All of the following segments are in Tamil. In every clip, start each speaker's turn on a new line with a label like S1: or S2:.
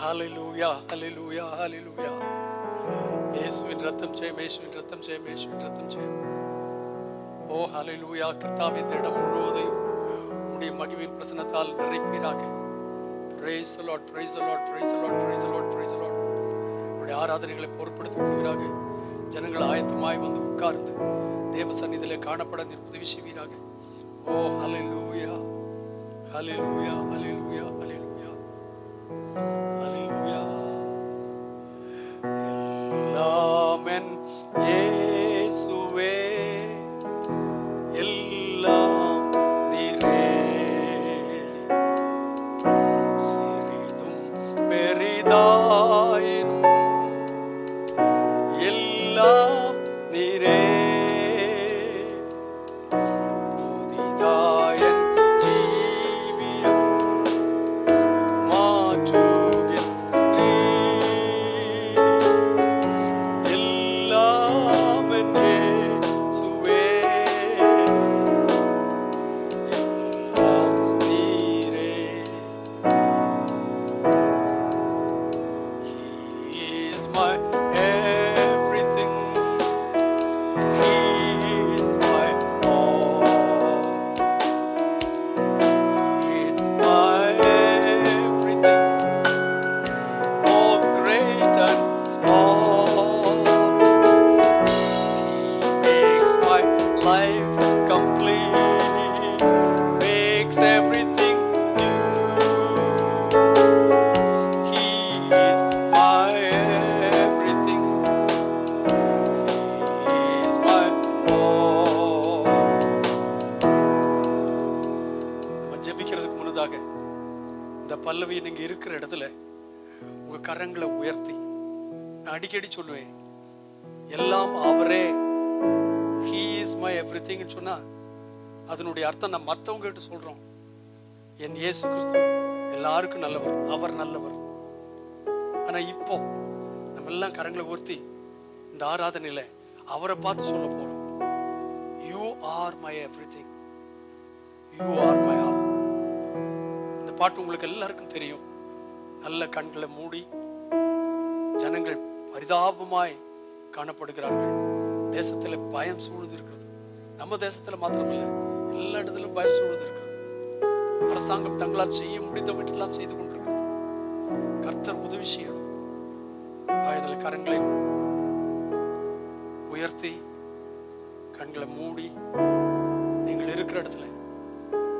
S1: ஹalleluya ஹalleluya ஹalleluya. இயேசுவின் ரத்தம் ஜெயம், இயேசுவின் ரத்தம் ஜெயம், இயேசுவின் ரத்தம் ஜெயம். ஓ ஹalleluya. கர்த்தாவே, இந்த இடம் முழுவதையும் உம்முடைய மகிமையின் பிரசன்னத்தால் நிறைப்பீராக. Praise the Lord, praise the Lord, praise the Lord, praise the Lord, praise the Lord. உம்முடைய ஆராதனைகளை பொறுப்படுத்திக் கொள்வீராக. ஜனங்கள் ஆயத்தமாய் வந்து உட்கார்ந்து தேவ சந்நிதியிலே காணப்பட நீர் உதவி செய்வீராக. ஓ ஹalleluya ஹalleluya ஹalleluya ஹalleluya ஹalleluya. எல்லாமென் இயேசுவே, எல்லாம் நீரே, சிறிதும் பெரிதாயினும் எல்லாம் நீரே, புதிதாயன் ஜீவியம் மாற்றுகின்றீர். எல்லாம் என் இயேசுவே, எல்லாம் நீரே. He is my everything. He is my all. He is my everything, both great and small. He makes my life complete, makes everything new. He is my everything. He is my all. நம்ம ஜெபிக்கிறதுக்கு முன்னதாக இந்த பல்லவி நீங்க இருக்கிற இடத்துல உங்க கரங்களை உயர்த்தி, நான் அடிக்கடி சொல்லுவேன், எல்லாம் அவரே, He is my everything சொன்னா அதனுடைய அர்த்தம் நான் மற்றவங்க கிட்ட சொல்றோம். என் இயேசு கிறிஸ்து எல்லாருக்கும் நல்லவர், அவர் நல்லவர். ஆனா இப்போ நம்ம எல்லாம் கரங்களை உயர்த்தி இந்த ஆராதனையில அவரை பார்த்து சொல்ல போறோம். You are my everything, you are my all. இந்த பாட்டு உங்களுக்கு எல்லாருக்கும் தெரியும். நல்ல கண்களை மூடி ஜனங்கள் பரிதாபமாய் காணப்படுகிறார்கள். தேசத்துல பயம் சூழ்ந்து இருக்கிறது. நம்ம தேசத்துல மாத்திரமல்ல, எல்லா இடத்திலும் பயம் சூழ்ந்து இருக்கிறது. அரசாங்கம் தங்களால் செய்ய முடிந்தவற்றெல்லாம் செய்து கொண்டிருக்கிறது. கர்த்தர் உதவி செய்யணும். ஆயதில் கரங்களை உயர்த்தி கண்களை மூடி நீங்கள் இருக்கிற இடத்துல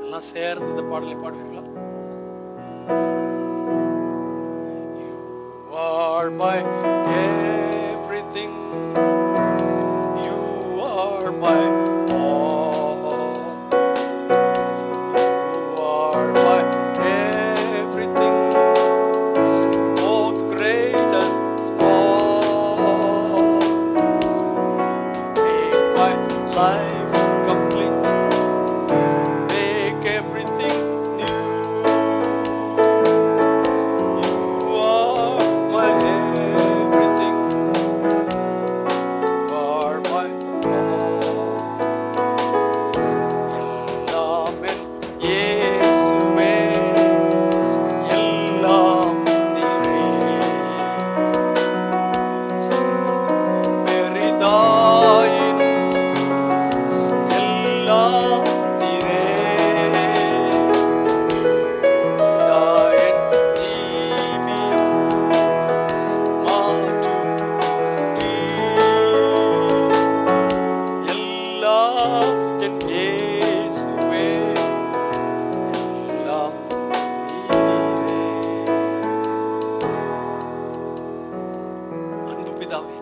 S1: எல்லாம் சேர்ந்து இந்த பாடலை பாடுவீர்களா? You are my everything, you are my all, you are my everything, both great and small. Make my life complete, make everything new. You are my everything, you are my all. எல்லாம் என் இயேசுவே, எல்லாம் நீரே, சிறிதும் பெரிதாயினும் எல்லாம் நீரே, புதிதாயன் ஜீவியம் மாற்றுகின்றீர். எல்லாம் என் இயேசுவே, எல்லாம் நீரே. அன்பு பிதாவே,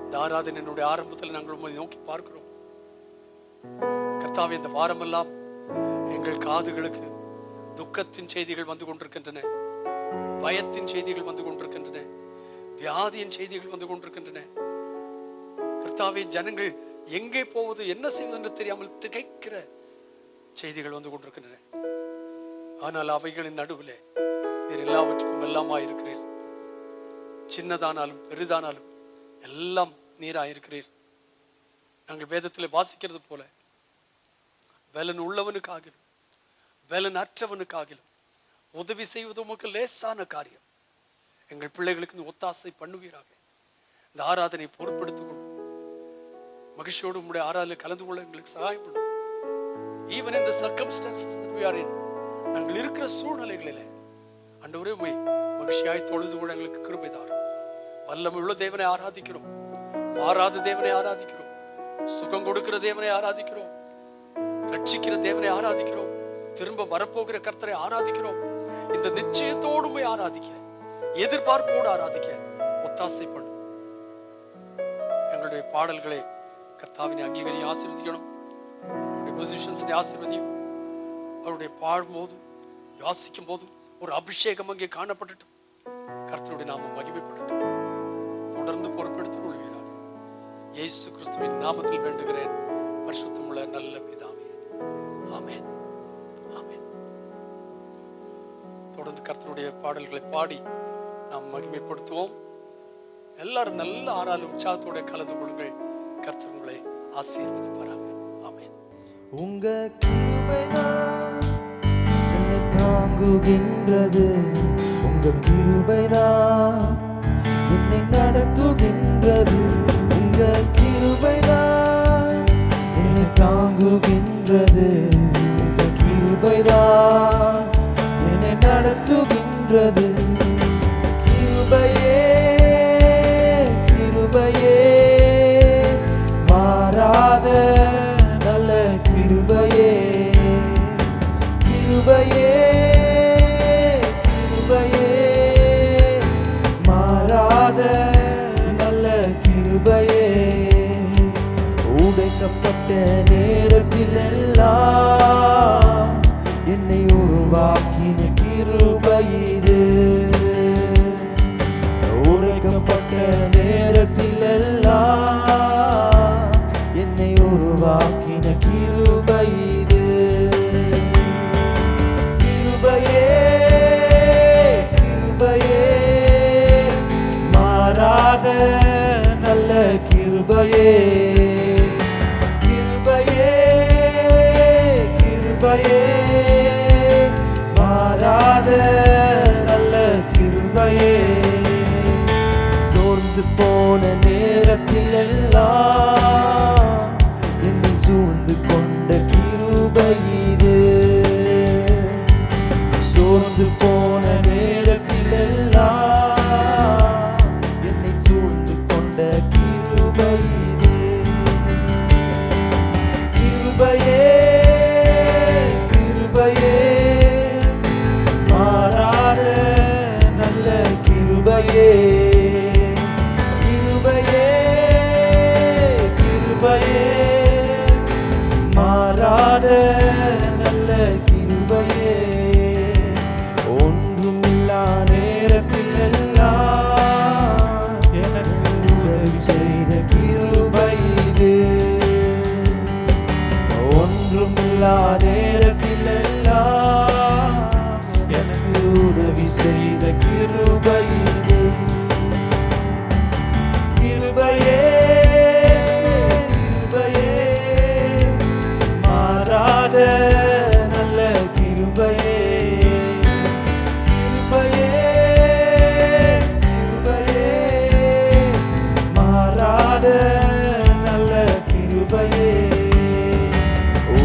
S1: இந்த ஆராதனையினுடைய ஆரம்பத்தில் நாங்கள் உம்மை நோக்கி பார்க்கிறோம். கர்த்தாவே, இந்த வாரமெல்லாம் எங்கள் காதுகளுக்கு துக்கத்தின் செய்திகள் வந்து கொண்டிருக்கின்றன, பயத்தின் செய்திகள் வந்து கொண்டிருக்கின்றன, வியாதியின் செய்திகள் வந்து கொண்டிருக்கின்றன. கர்த்தாவே, ஜனங்கள் எங்கே போவது, என்ன செய்வது என்று தெரியாமல் திகைக்கிற செய்திகள் வந்து கொண்டிருக்கின்றன. ஆனால் அவைகளின் நடுவில் நீர் எல்லாவற்றுக்கும் எல்லாமாய் இருக்கிறீர். சின்னதானாலும் பெரிதானாலும் எல்லாம் நீராயிருக்கிறீர். நாங்கள் வேதத்தில் வாசிக்கிறது போல பலன் உள்ளவனுக்காகிலும் பலன் அற்றவனுக்காகிலும் உதவி செய்வது உமக்கு லேசான காரியம். எங்கள் பிள்ளைகளுக்கு ஒத்தாசை பண்ணுவீராக. இந்த ஆராதனை பொறுப்படுத்திக் கொள்ளும். மகிழ்ச்சியோடு உங்களுடைய ஆராதனை கலந்து கொள்ள எங்களுக்கு சகாயம் பண்ணும். Even in the circumstances that we are in, நாங்கள் இருக்கிற சூழ்நிலைகளிலே ஆண்டவரே உம்மை மகிழ்ச்சியாய் தொழுது கொள்ள எங்களுக்கு கிருபை தாரும். வல்லமையுள்ள தேவனை ஆராதிக்கிறோம். மாறாத தேவனை ஆராதிக்கிறோம். சுகம் கொடுக்கிற தேவனை ஆராதிக்கிறோம். ரட்சிக்கிற தேவனை ஆராதிக்கிறோம். திரும்ப வரப்போகிற கர்த்தரை ஆராதிக்கிறோம். இந்த நிச்சயத்தோடு உம்மை ஆராதிக்க, எதிர்பார்ப்போடு ஆராதிக்க ஒத்தாசை பண்ணும். எங்களுடைய பாடல்களை கர்த்தாவினை அங்கீகரி ஆசீர்வதிக்கணும். அவருடைய மியூசிஷியன்ஸை ஆசீர்வதியும். அவருடைய பாடும்போதும் யாசிக்கும் போதும் ஒரு அபிஷேகம் அங்கே காணப்படட்டும். கர்த்தருடைய நாமம் மகிமைப்படட்டும். தொடர்ந்து பொறுப்பெடுத்துக் கொள்வீராக. இயேசு கிறிஸ்துவின் நாமத்தில் வேண்டுகிறேன் பரிசுத்தமுள்ள நல்ல பிதாவே, ஆமென், ஆமென். தொடர்ந்து கர்த்தருடைய பாடல்களை பாடி நாம் மகிமைப்படுத்துவோம். எல்லாரும் நல்ல ஆறால உற்சாகத்தோட கலந்து கொள்ளுங்கள். கர்த்தர் உங்களை ஆசீர்வதிப்பாராக. ஆமென்.
S2: உங்க கிருபைதான் என்னை தாங்குகின்றது. உங்க கிருபைதான் என்னை நடத்துகின்றது. உங்க கிருபைதான் என்னை தாங்குகின்றது. உங்க கிருபைதான் என்னை நடத்துகின்றது. கிருபையே கிருபையே மாறாத நல்ல கிருபையே. கிருபையே கிருபையே மாறாத நல்ல கிருபையே. உடைக்கப்பட்ட நேரத்தில் எல்லாம் என்னை உருவாக்கின கிருபை இது. உடைக்கப்பட்ட நேரத்தில் எல்லாம் என்னை உருவாக்கின கிருபை இது. கிருபையே கிருபையே மாறாத நல்ல கிருபையே. கிருபையே கிருபையே மாறாத நல்ல கிருபையே. சோர்ந்து போன நேரத்தில் எல்லாம் என்னை சூழ்ந்து கொண்ட கிருபை இது. சோர்ந்து போன நேரத்தில் எல்லாம் என்னை சூழ்ந்து கொண்ட கிருபை இது. கிருபையே கிருபையே மாறாத நல்ல கிருபையே. கிருபையே கிருபையே மாறாத நல்ல கிருபையே. ஒன்றுமில்லா நேரத்தில் எல்லாம் எனக்கு உதவி செய்த கிருபை இது. ஒன்றுமில்லா நேரத்தில் எல்லாம் எனக்கு உதவி செய்த கிருபை இது. கிருபையே கிருபையே மாறாத நல்ல கிருபையே. கிருபையே கிருபையே மாறாத நல்ல கிருபையே.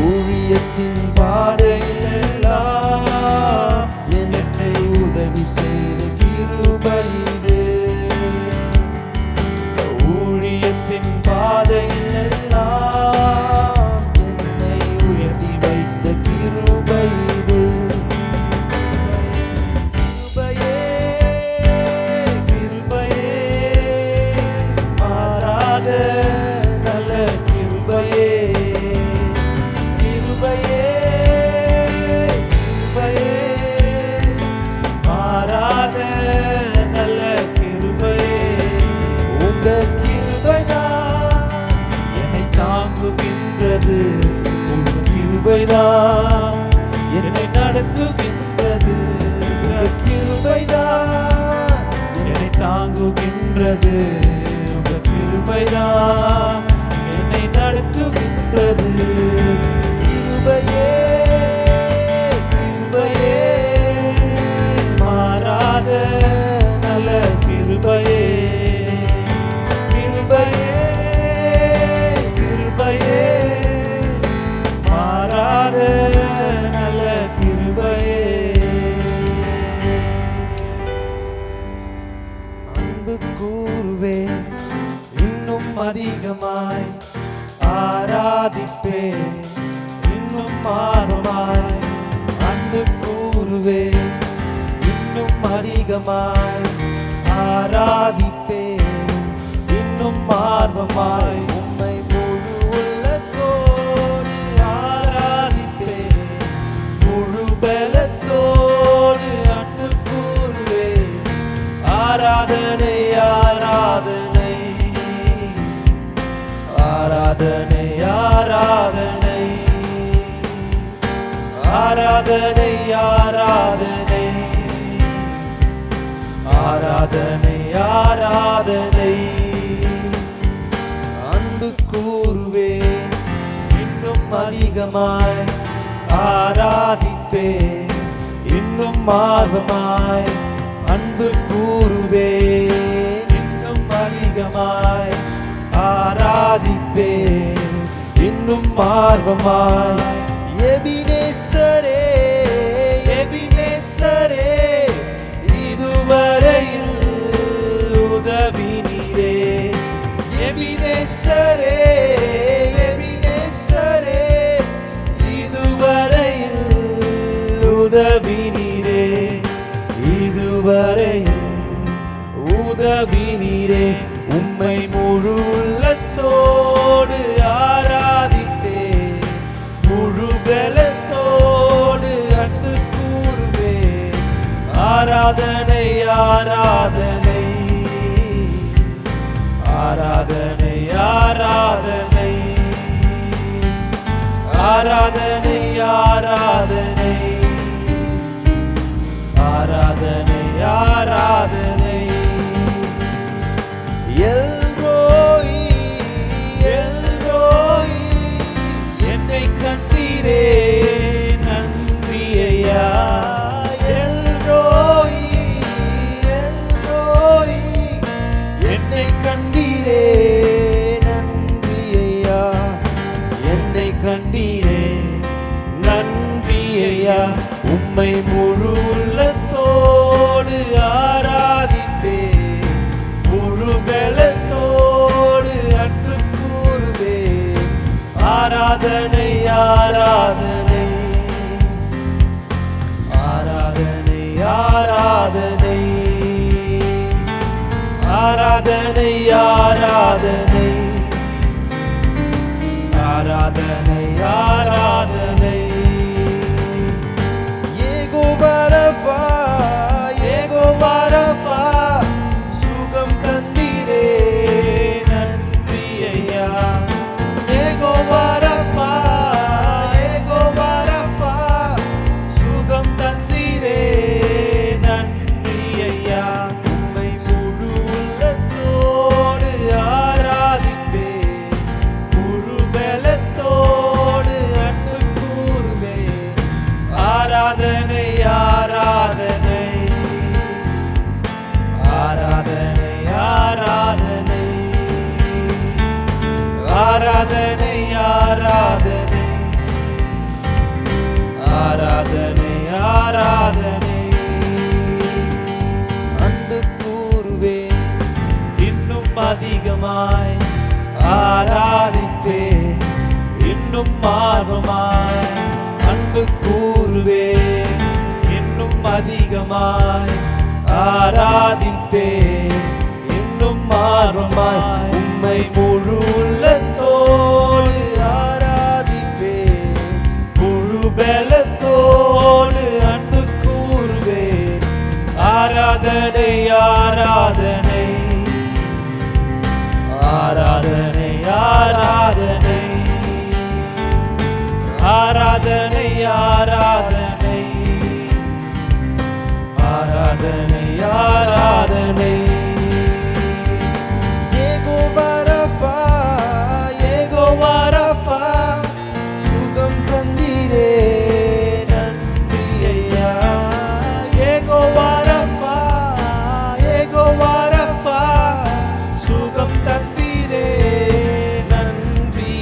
S2: ஊழியத்தின் பாதையில் எல்லாம் என்னை உதவி செய்த கிருபை இது. ஊழியத்தின் பாதையில் எல்லாம் என்னை உயர்த்தி வைத்த கிருபை இது. கிருபையே கிருபையே மாறாத நல்ல கிருபையே. கிருபையே கிருபையே மாறாத நல்ல கிருபையே. உங்க கிருபைதான் என்னை தாங்குகின்றது. உங்க கிருபைதான் என்னை நடத்துகின்றது. உங்க கிருபைதான் என்னை தாங்குகின்றது. உங்க கிருபைதான் என்னை நடத்துகின்றது. கிருபையே கிருபையே மாறாத நல்ல கூறுவேன், இன்னும் அதிகமாய் ஆராதிப்பேன், இன்னும் ஆர்வமாய் அன்பு கூறுவேன், இன்னும் அதிகமாய் ஆராதிப்பேன், இன்னும் ஆர்வமாய் உம்மை முழு உள்ளத்தோடு ஆராதிப்பேன், முழு பலத்தோடு அன்பு கூறுவேன். ஆராதனை ஆராதனை ஆராதனை ஆராதனை ஆராதனை ஆராதனை ஆராதனை ஆராதனை அன்பு கூறுவேன், இன்னும் அதிகமாய் ஆராதிப்பேன், இன்னும் ஆர்வமாய் அன்பு கூறுவேன், இன்னும் அதிகமாய் ஆராதிப்பேன், இன்னும் ஆர்வமாய். எபினேசரே எபினேசரே இதுவரையில் உதவினீரே, எபினேசரே எபினேசரே இதுவரையில் உதவினீரே, இதுவரையில் உதவினீரே. உம்மை முழு உள்ளத்தோடு ஆராதிப்பேன், முழு பலத்தோடு அன்பு கூறுவேன். ஆராதனை ஆராதனை ஆராதனை ஆராதனை ஆராதனை ஆராதனை ஆராதனை ஆராதனை. எல்ரோயி எல்ரோயி என்னை கண்டீரே நன்றி ஐயா. எல்ரோயி எல்ரோயி என்னை கண்டீரே நன்றி ஐயா, என்னை கண்டீரே நன்றி ஐயா. உம்மை முழு உள்ளத்தோடு ஆராதிப்பேன், முழு பலத்தோடு அன்பு கூறுவேன். ஆராதனை ஆராதனை ஆராதனை ஆராதனை ஆராதனை ஆராதனை ஆராதனை ஆராதனை. ஏகோபரப்பா ஏகோபரப்பா சுகம் தந்தீரே நன்றி ஐயா. ஏகோபரப்பா ஏகோபரப்பா சுகம் தந்தீரே நன்றி ஐயா. உம்மை முழு உள்ளத்தோடு ஆராதிப்பேன், முழு பலத்தோடு அன்பு கூறுவேன். ஆராதனை ஆராதனை ஆராதனை ஆராதனை ஆராதனை ஆராதனை ஆராதனை ஆராதனை. அன்பு கூறுவேன், இன்னும் அதிகமாய் ஆராதிப்பேன், இன்னும் ஆர்வமாய் அன்பு கூறுவேன், இன்னும் அதிகமாய் ஆராதிப்பேன், இன்னும் ஆர்வமாய். உம்மை முழு உள்ளத்தோடு ஆராதிப்பேன், முழு பலத்தோடு அன்பு கூறுவேன். ஆராதனை ஆராதனை ஆராதனை ஆராதனை ஆராதனை ஆராதனை ஆராதனை ஆராதனை. ஏகோபரப்பா ஏகோபரப்பா சுகம் தந்தீரே நன்றி ஐயா. ஏகோபரப்பா ஏகோபரப்பா சுகம் தந்தீரே நன்றி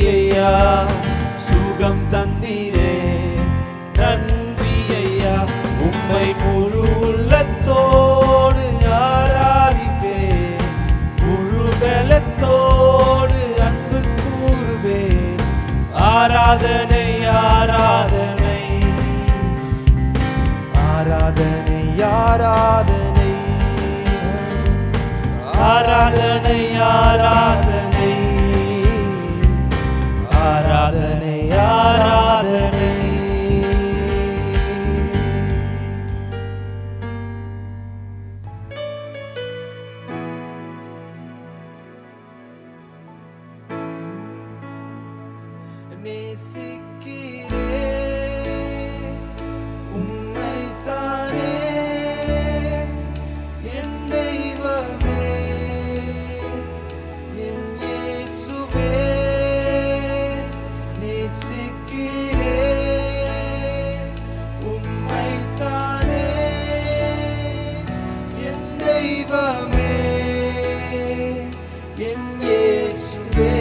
S2: ஆராதனை ஆராதனை ஆராதனை ஆராதனை ஆராதனை ஆராதனை ஆராதனை ஆராதனை நேசிக்கிறேன் உம்மைத்தானே என் தெய்வமே என் இயேசுவே நேசிக்கிறேன் உம்மைத்தானே என் தெய்வமே என் இயேசுவே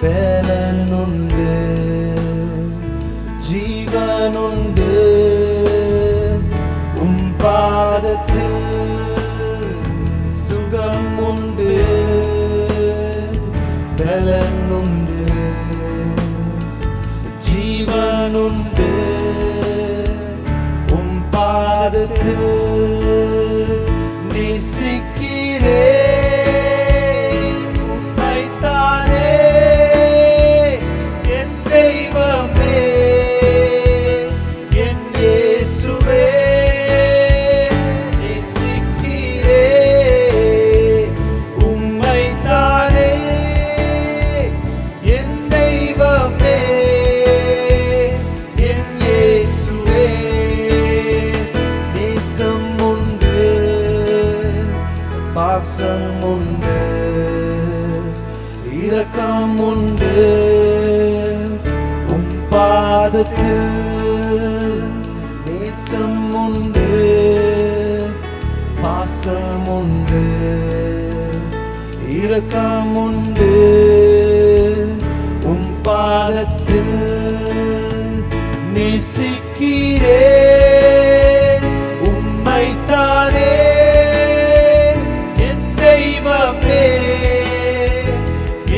S2: பலனுண்டு ஜீவனுண்டு உம் பாதத்தில் சுகம் உண்டு பலனுண்டு ஜீவனுண்டு உம் பாதத்தில் நேசிக்கிறேன் பாசம் உண்டு இரக்கம் உண்டு உம் பாதத்தில் நேசம் உண்டு பாசம் உண்டு இரக்கம் உண்டு உம் பாதத்தில் நேசிக்கிறேன் உம்மைத்தானே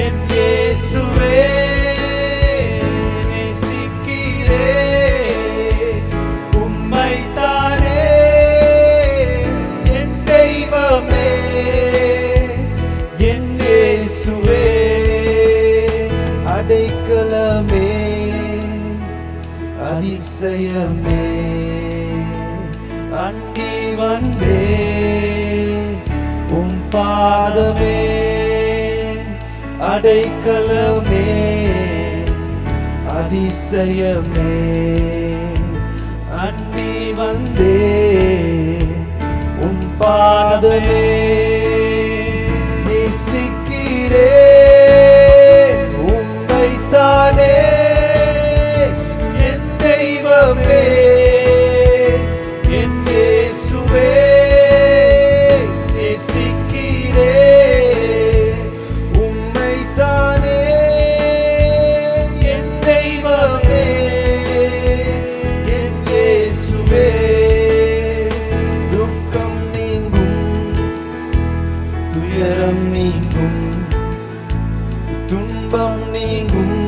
S2: என் இயேசுவே நேசிக்கிறேன் உம்மைத்தானே என் தெய்வமே என் இயேசுவே அடைக்கலமே அதிசயமே அண்டி வந்தே உம் பாதமே அடைக்கலமே அதிசயமே அண்டி வந்தே உம் பாதமே நேசிக்கிறேன் உம்மைத்தானே என் தெய்வமே என் இயேசுவே துயரம் நீங்கும் துன்பம் நீங்கும்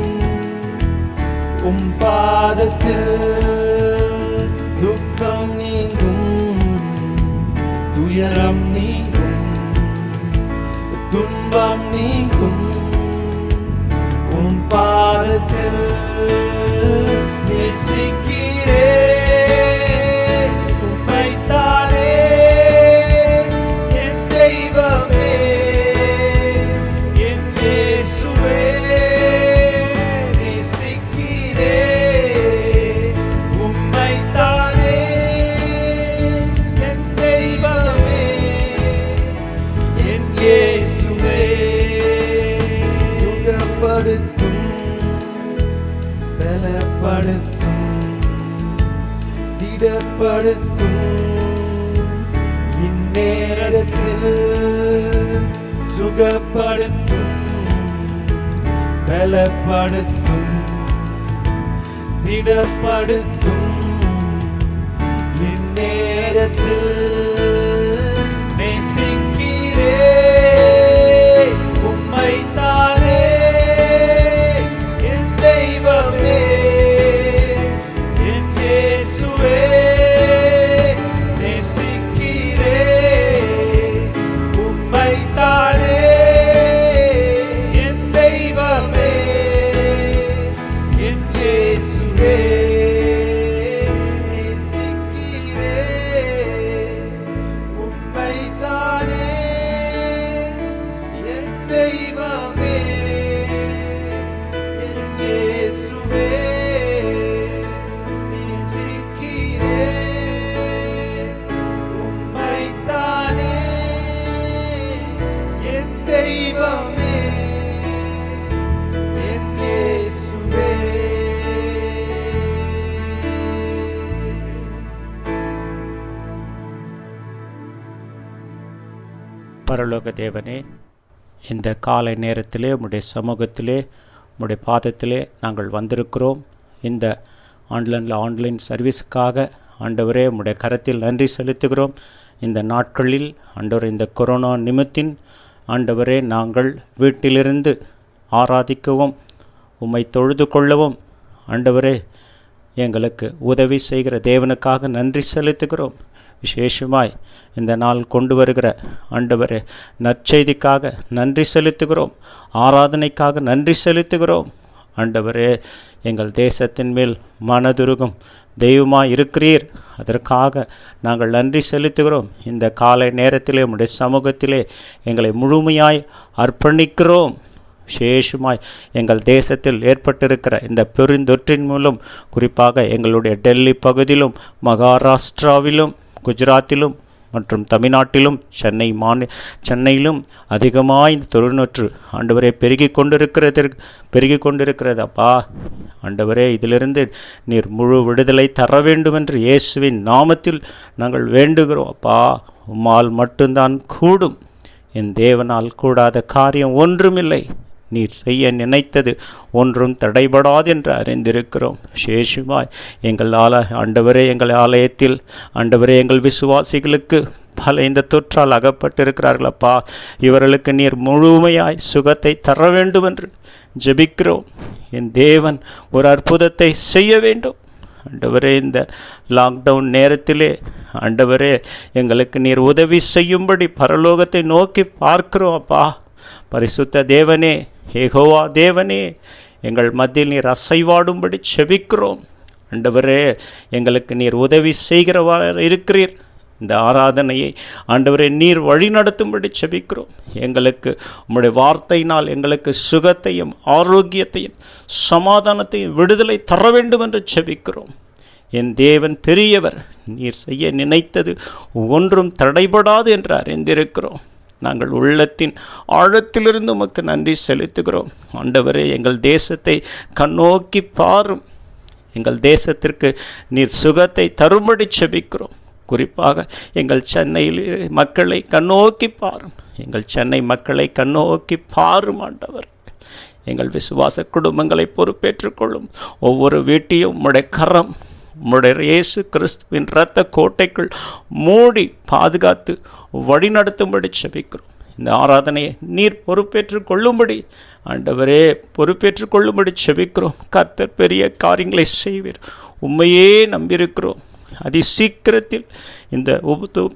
S2: உம் பாதத்தில் துக்கம் நீங்கும் துயரம் நீங்கும் துன்பம் நீங்கும் உம் பாதத்தில் நேசிக்கிறேன் உம்மைத்தானே என் தெய்வமே என் இயேசுவே நேசிக்கிறேன் உம்மைத்தானே என் தெய்வமே என் இயேசுவே திடப்படுத்தும் இந்நேரத்தில் சுகப்படுத்தும் பலப்படுத்தும் திடப்படுத்தும் இந்நேரத்தில் நேசிக்கிறே உம்மைத்தானே என் தெய்வமே என் இயேசுவே நேசிக்கிறே உம்மைத்தானே என் தெய்வமே என் இயேசுவே நேசிக்கிறே உம்மைத்தானே என் தெய்வமே என் இயேசுவே நேசிக்கிறே உம்மைத்தானே என் தெய்வமே என் இயேசுவே.
S3: பரலோக தேவனே, இந்த காலை நேரத்திலே உம்முடைய சமூகத்திலே உம்முடைய பாதத்திலே நாங்கள் வந்திருக்கிறோம். இந்த ஆன்லைன் சர்வீஸுக்காக ஆண்டவரே உம்முடைய கரத்தில் நன்றி செலுத்துகிறோம். இந்த நாட்களில் ஆண்டவரே, இந்த கொரோனா நிமித்தின் ஆண்டவரே, நாங்கள் வீட்டிலிருந்து ஆராதிக்கவும் உம்மை தொழுது கொள்ளவும் ஆண்டவரே எங்களுக்கு உதவி செய்கிற தேவனுக்காக நன்றி செலுத்துகிறோம். விசேஷமாய் இந்த நாள் கொண்டு வருகிற ஆண்டவரே நற்செய்திக்காக நன்றி செலுத்துகிறோம். ஆராதனைக்காக நன்றி செலுத்துகிறோம். ஆண்டவரே, எங்கள் தேசத்தின் மேல் மனதுருகும் தெய்வமாய் இருக்கிறீர், அதற்காக நாங்கள் நன்றி செலுத்துகிறோம். இந்த காலை நேரத்திலே உம்முடைய சமூகத்திலே எங்களை முழுமையாய் அர்ப்பணிக்கிறோம். விசேஷமாய் எங்கள் தேசத்தில் ஏற்பட்டிருக்கிற இந்த பெருந்தொற்றின் மூலம் குறிப்பாக எங்களுடைய டெல்லி பகுதியிலும் மகாராஷ்டிராவிலும் குஜராத்திலும் மற்றும் தமிழ்நாட்டிலும் சென்னையிலும் அதிகமாக இந்த தொழுநொற்று ஆண்டவரே பெருகி கொண்டிருக்கிறதப்பா. ஆண்டவரே, இதிலிருந்து நீர் முழு விடுதலை தர வேண்டும் என்று இயேசுவின் நாமத்தில் நாங்கள் வேண்டுகிறோம். அப்பா, உம்மால் மட்டும்தான் கூடும், என் தேவனால் கூடாத காரியம் ஒன்றுமில்லை. நீர் செய்ய நினைத்தது ஒன்றும் தடைபடாது என்று அறிந்திருக்கிறோம். விசேஷமாய் எங்கள் ஆண்டவரே, எங்கள் ஆலயத்தில் ஆண்டவரே, எங்கள் விசுவாசிகளுக்கு பல இந்த தொற்றால் அகப்பட்டிருக்கிறார்களப்பா. இவர்களுக்கு நீர் முழுமையாய் சுகத்தை தர வேண்டும் என்று ஜெபிக்கிறோம். என் தேவன் ஒரு அற்புதத்தை செய்ய வேண்டும். ஆண்டவரே, இந்த லாக்டவுன் நேரத்திலே ஆண்டவரே எங்களுக்கு நீர் உதவி செய்யும்படி பரலோகத்தை நோக்கி பார்க்கிறோம். அப்பா, பரிசுத்த தேவனே, யெகோவா தேவனே, எங்கள் மத்தியில் நீர் அசைவாடும்படி செபிக்கிறோம். ஆண்டவரே, எங்களுக்கு நீர் உதவி செய்கிறவராக இருக்கிறீர். இந்த ஆராதனையை ஆண்டவரே நீர் வழி நடத்தும்படி செபிக்கிறோம். எங்களுக்கு உம்முடைய வார்த்தையினால் எங்களுக்கு சுகத்தையும் ஆரோக்கியத்தையும் சமாதானத்தையும் விடுதலை தர வேண்டும் என்று செபிக்கிறோம். என் தேவன் பெரியவர், நீர் செய்ய நினைத்தது ஒன்றும் தடைபடாது என்று அறிந்திருக்கிறோம். நாங்கள் உள்ளத்தின் ஆழத்திலிருந்து உமக்கு நன்றி செலுத்துகிறோம். ஆண்டவரே, எங்கள் தேசத்தை கண்ணோக்கி பாரும். எங்கள் தேசத்திற்கு நீர் சுகத்தை தரும்படி செபிக்கிறோம். குறிப்பாக எங்கள் சென்னையில் மக்களை கண்ணோக்கி பாரும். எங்கள் சென்னை மக்களை கண்ணோக்கி பாரும். ஆண்டவர், எங்கள் விசுவாச குடும்பங்களை பொறுப்பேற்றுக்கொள்ளும். ஒவ்வொரு வீட்டையும் உம்முடைய கரம், உம்முடைய இயேசு கிறிஸ்துவின் இரத்த கோட்டைக்குள் மூடி பாதுகாத்து வழிநடத்தும்படி செபிக்கிறோம். இந்த ஆராதனையை நீர் பொறுப்பேற்றுக் கொள்ளும்படி ஆண்டவரே பொறுப்பேற்றுக் செபிக்கிறோம். கர்த்தர் பெரிய காரியங்களை செய்வீர், உண்மையே நம்பியிருக்கிறோம். அதிசீக்கிரத்தில் இந்த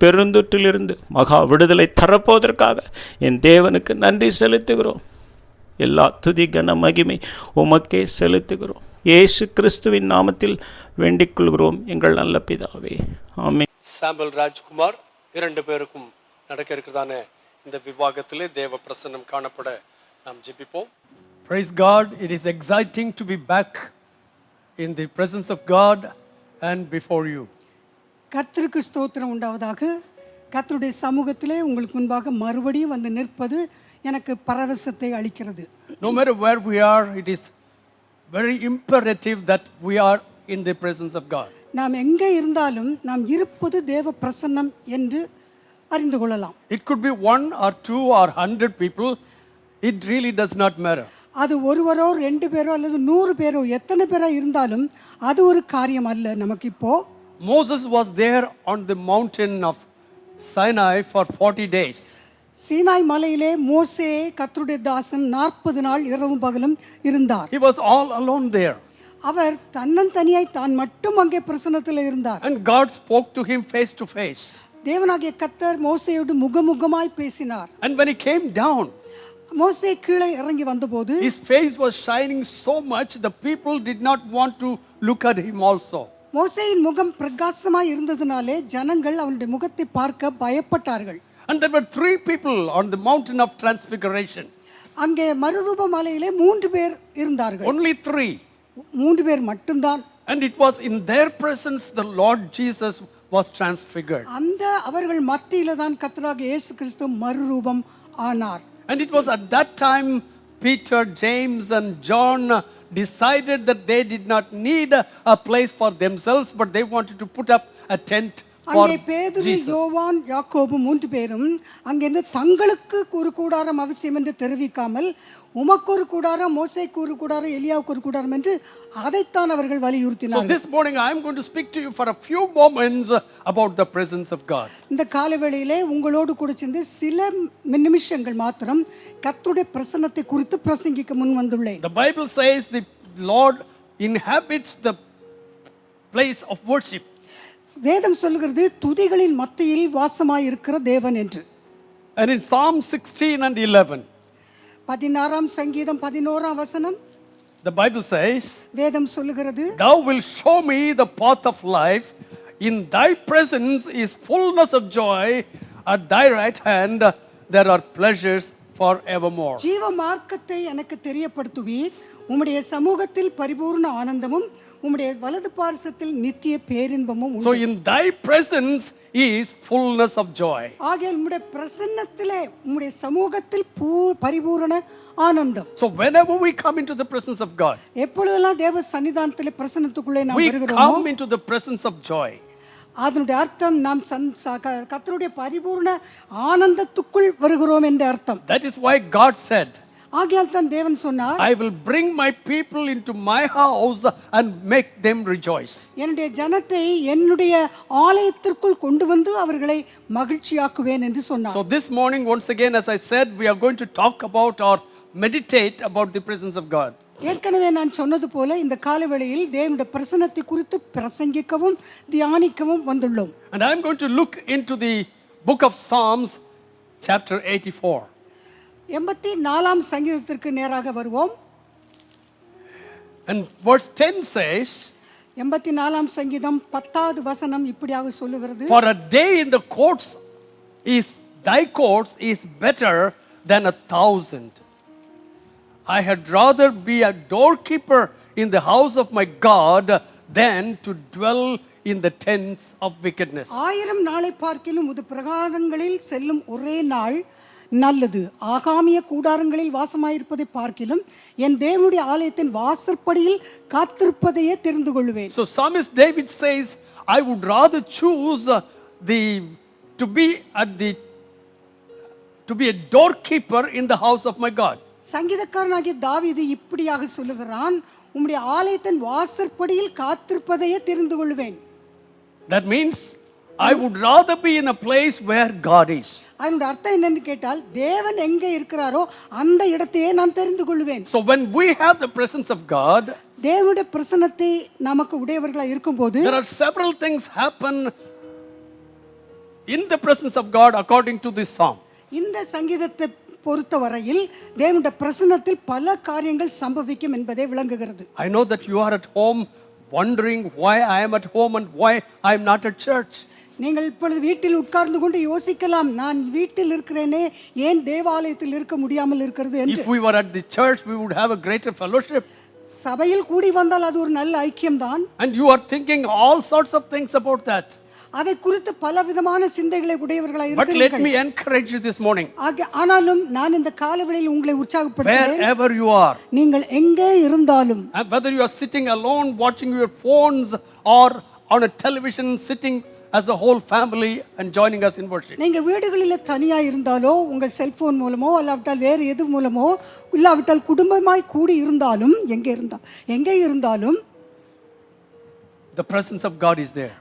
S3: பெருந்தொற்றிலிருந்து மகா விடுதலை தரப்போவதற்காக என் தேவனுக்கு நன்றி செலுத்துகிறோம். எல்லா துதி கன மகிமை உமக்கே செலுத்துகிறோம். இயேசு கிறிஸ்துவின் நாமத்தில் வேண்டிக் கொள்கிறோம் எங்கள் நல்ல பிதாவே, ஆமென்.
S1: சாம்பல் ராஜ்குமார் 2 பேருக்கும் நடக்க இருக்கிறதான இந்த விவாகத்திலே தேவ பிரசன்னம் காணப்பட நாம் ஜெபிப்போம். Praise God, it is exciting to be back in the presence of God and before you.
S4: கர்த்தருக்கு ஸ்தோத்திரம் உண்டாவதாக. கர்த்தருடைய சமூகத்திலே உங்களுக்கு முன்பாக மறுபடியும் வந்து நிற்பது எனக்கு பரவசத்தை அளிக்கிறது.
S1: No matter where we are, it is very imperative that we are in the presence of God.
S4: நாம் எங்கே இருந்தாலும் நாம் இருப்பது தேவ பிரசன்னம் என்று அறிந்து கொள்ளலாம்.
S1: It could be 1 or 2 or 100 people. It really does not matter.
S4: அது ஒருவரோ 2 பேரோ அல்லது 100 பேரோ எத்தனை பேரா இருந்தாலும் அது ஒரு காரியம் அல்ல நமக்கு இப்போ.
S1: Moses was there on the mountain of Sinai for 40 days.
S4: Sinai மலையிலே மோசே கர்த்தருடைய தாசன் 40 நாள் இரவும் பகலும் இருந்தார்.
S1: He was all alone there.
S4: அவர் தன்னந்தனியாய் தான் மட்டும் அங்கே பிரசன்னத்தில் இருந்தார்.
S1: And God spoke to him face to face.
S4: தேவனாகிய கர்த்தர் மோசேயோடு முகமுகமாய் பேசினார்.
S1: And when he came down,
S4: மோசே கீழே இறங்கி வந்தபோது
S1: his face was shining so much the people did not want to look at him also.
S4: மோசேயின் முகம் பிரகாசமாய் இருந்ததினாலே ஜனங்கள் அவனுடைய முகத்தை பார்க்க பயப்பட்டார்கள்.
S1: And there were 3 people on the mountain of transfiguration.
S4: அங்கே மறுரூப மலையிலே 3 பேர் இருந்தார்கள்.
S1: Only 3.
S4: 3 பேர் மட்டும்தான்.
S1: And it was in their presence the Lord Jesus was transfigured.
S4: அந்த அவர்கள் மத்தியில தான் கர்த்தராகிய இயேசு கிறிஸ்து மறுரூபம் ஆனார்.
S1: And it was at that time Peter, James and John decided that they did not need a place for themselves, but they wanted to put up a tent for
S4: அங்கே பேதுரு,
S1: Jesus.
S4: யோவான், யாக்கோபு 3 பேரும் அங்கிருந்து தங்களுக்கு ஒரு கூடாரம் அவசியம் என்று தெரிவிக்காமல் உமக்கு ஒரு கூடாரம், மோசேக்கு ஒரு கூடாரம், எலியாவுக்கு ஒரு கூடாரம் என்று அதைத்தான் அவர்கள்
S1: So
S4: வலியுறுத்தினார்கள்.
S1: this morning I am going to speak to you for a few moments about the presence of God.
S4: இந்த காலவேளையிலே உங்களோடு கூட சேர்ந்து சில நிமிஷங்கள் மாத்திரம் கர்த்தருடைய பிரசன்னத்தை குறித்து பிரசங்கிக்க முன் வந்துள்ளேன்.
S1: The Bible says the Lord inhabits the place of worship.
S4: வேதம் சொல்கிறது துதிகளின் மத்தியில் வாசமாய் இருக்கிற தேவன் என்று.
S1: And in Psalm 16 and 11,
S4: 16ஆம் சங்கீதம் 11ஆம் வசனம்
S1: the Bible says,
S4: வேதம் சொல்லுகிறது,
S1: Thou wilt show me the path of life. In thy presence is fullness of joy. At thy right hand there are pleasures forevermore.
S4: ஜீவ மார்க்கத்தை எனக்கு தெரியப்படுத்துவீர். உம்முடைய சமூகத்தில் பரிபூர்ண ஆனந்தமும் உம்முடைய வலது பார்சத்தில் நித்திய பேரின்பமும் உண்டு.
S1: So in thy presence is fullness of joy.
S4: ஆகையால் உம்முடைய பிரசன்னத்திலே உம்முடைய சமூகத்தில் பரிபூரண ஆனந்தம்.
S1: So whenever we come into the presence of God,
S4: எப்பொழுதெல்லாம் தேவ சன்னிதானத்திலே பிரசன்னத்துக்குள்ளே நாம்
S1: we
S4: வருகிறோமோ
S1: come into the presence of joy.
S4: அதனுடைய அர்த்தம் நாம் கர்த்தருடைய பரிபூர்ண ஆனந்தத்துக்குள் வருகிறோம் என்ற அர்த்தம்.
S1: That is why God said,
S4: ஆகையால் தான் தேவன் சொன்னார்,
S1: I will bring my people into my house and make them rejoice.
S4: என்னுடைய ஜனத்தை என்னுடைய ஆலயத்திற்குள் கொண்டு வந்து அவர்களை மகிழ்ச்சியாக்குவேன் என்று சொன்னார்.
S1: So this morning, once again, as I said, we are going to talk about or meditate about the presence of God.
S4: ஏற்கனவே நான் சொன்னது போல இந்த காலவேளையில் தேவனுடைய பிரசன்னத்தை குறித்து பிரசங்கிக்கவும் தியானிக்கவும் வந்துள்ளோம்.
S1: And I am going to look into the book of Psalms, chapter 84.
S4: 84ஆம் சங்கீதத்திற்கு நேராக வருவோம்.
S1: And verse 10 says,
S4: 84ஆம் சங்கீதம் 10வது வசனம் இப்படியாக சொல்லுகிறது,
S1: For a day in the courts is thy courts is better than 1,000. I had rather be a doorkeeper in the house of my God than to dwell in the tents of wickedness.
S4: 1000 நாளை பார்க்கிலும் உது பிரகாரங்களில் செல்லும் ஒரே நாள் நல்லது. ஆகாமிய கூடாரங்களில் வாசமாயிருப்பதை பார்க்கிலும் என் தேவனுடைய ஆலயத்தின் வாசற்படியில் காத்திருப்பதையே தெரிந்து கொள்வேன்.
S1: So psalmist David says, I would rather choose to be a doorkeeper in the house of my God.
S4: சங்கீதக்காரனாகிய தாவீது இப்படியாக சொல்லுகிறான், உம்முடைய ஆலயத்தின் வாசற்படியில் காத்திருப்பதையே தெரிந்து கொள்வேன்.
S1: That means I would rather be in a place where God is.
S4: அதனுடைய அர்த்தம் என்னன்னு கேட்டால் தேவன் எங்கே இருக்கிறாரோ அந்த இடத்தையே நான் தெரிந்து கொள்வேன்.
S1: So when we have the presence of God,
S4: தேவனுடைய பிரசன்னத்தை நமக்கு உடையவர்களாக இருக்கும்போது
S1: there are several things happen in the presence of God according to this psalm.
S4: இந்த சங்கீதத்தை பொறுத்தவரையில் தேவனுடைய பிரசன்னத்தில் பல காரியங்கள் சம்பவிக்கும் என்பதை விளங்குகிறது.
S1: I know that you are at home wondering why I am at home and why I am not at church.
S4: நீங்கள் இப்பொழுது வீட்டில் உட்கார்ந்து கொண்டு யோசிக்கலாம், நான் வீட்டில் இருக்கிறேனே ஏன் தேவாலயத்தில் இருக்க முடியாமல் இருக்கிறது என்று.
S1: If we were at the church, we would have a greater fellowship.
S4: சபையில் கூடி வந்தால் அது ஒரு நல்ல ஐக்கியம்தான்.
S1: And you are thinking all sorts of things about that.
S4: அதை குறித்து பல விதமான சிந்தைகளை உடையவர்களாக
S1: But let
S4: இருக்கிறீர்கள்.
S1: me encourage you this morning.
S4: ஆனாலும் நான் இந்த காலவெளியில் உங்களை உற்சாகப்படுத்துகிறேன்.
S1: Wherever you are,
S4: நீங்கள் எங்கே இருந்தாலும்,
S1: whether you are sitting alone watching your phones or on a television, sitting as a whole family and joining us in worship.
S4: நீங்க வீடுகளில் தனியா இருந்தாலோ உங்கள் செல்போன் மூலமோ அல்லாவிட்டால் வேறு எது மூலமோ இல்லாவிட்டால் குடும்பமாய் கூடி இருந்தாலும் எங்கே இருந்தாலும்
S1: The presence of God is there.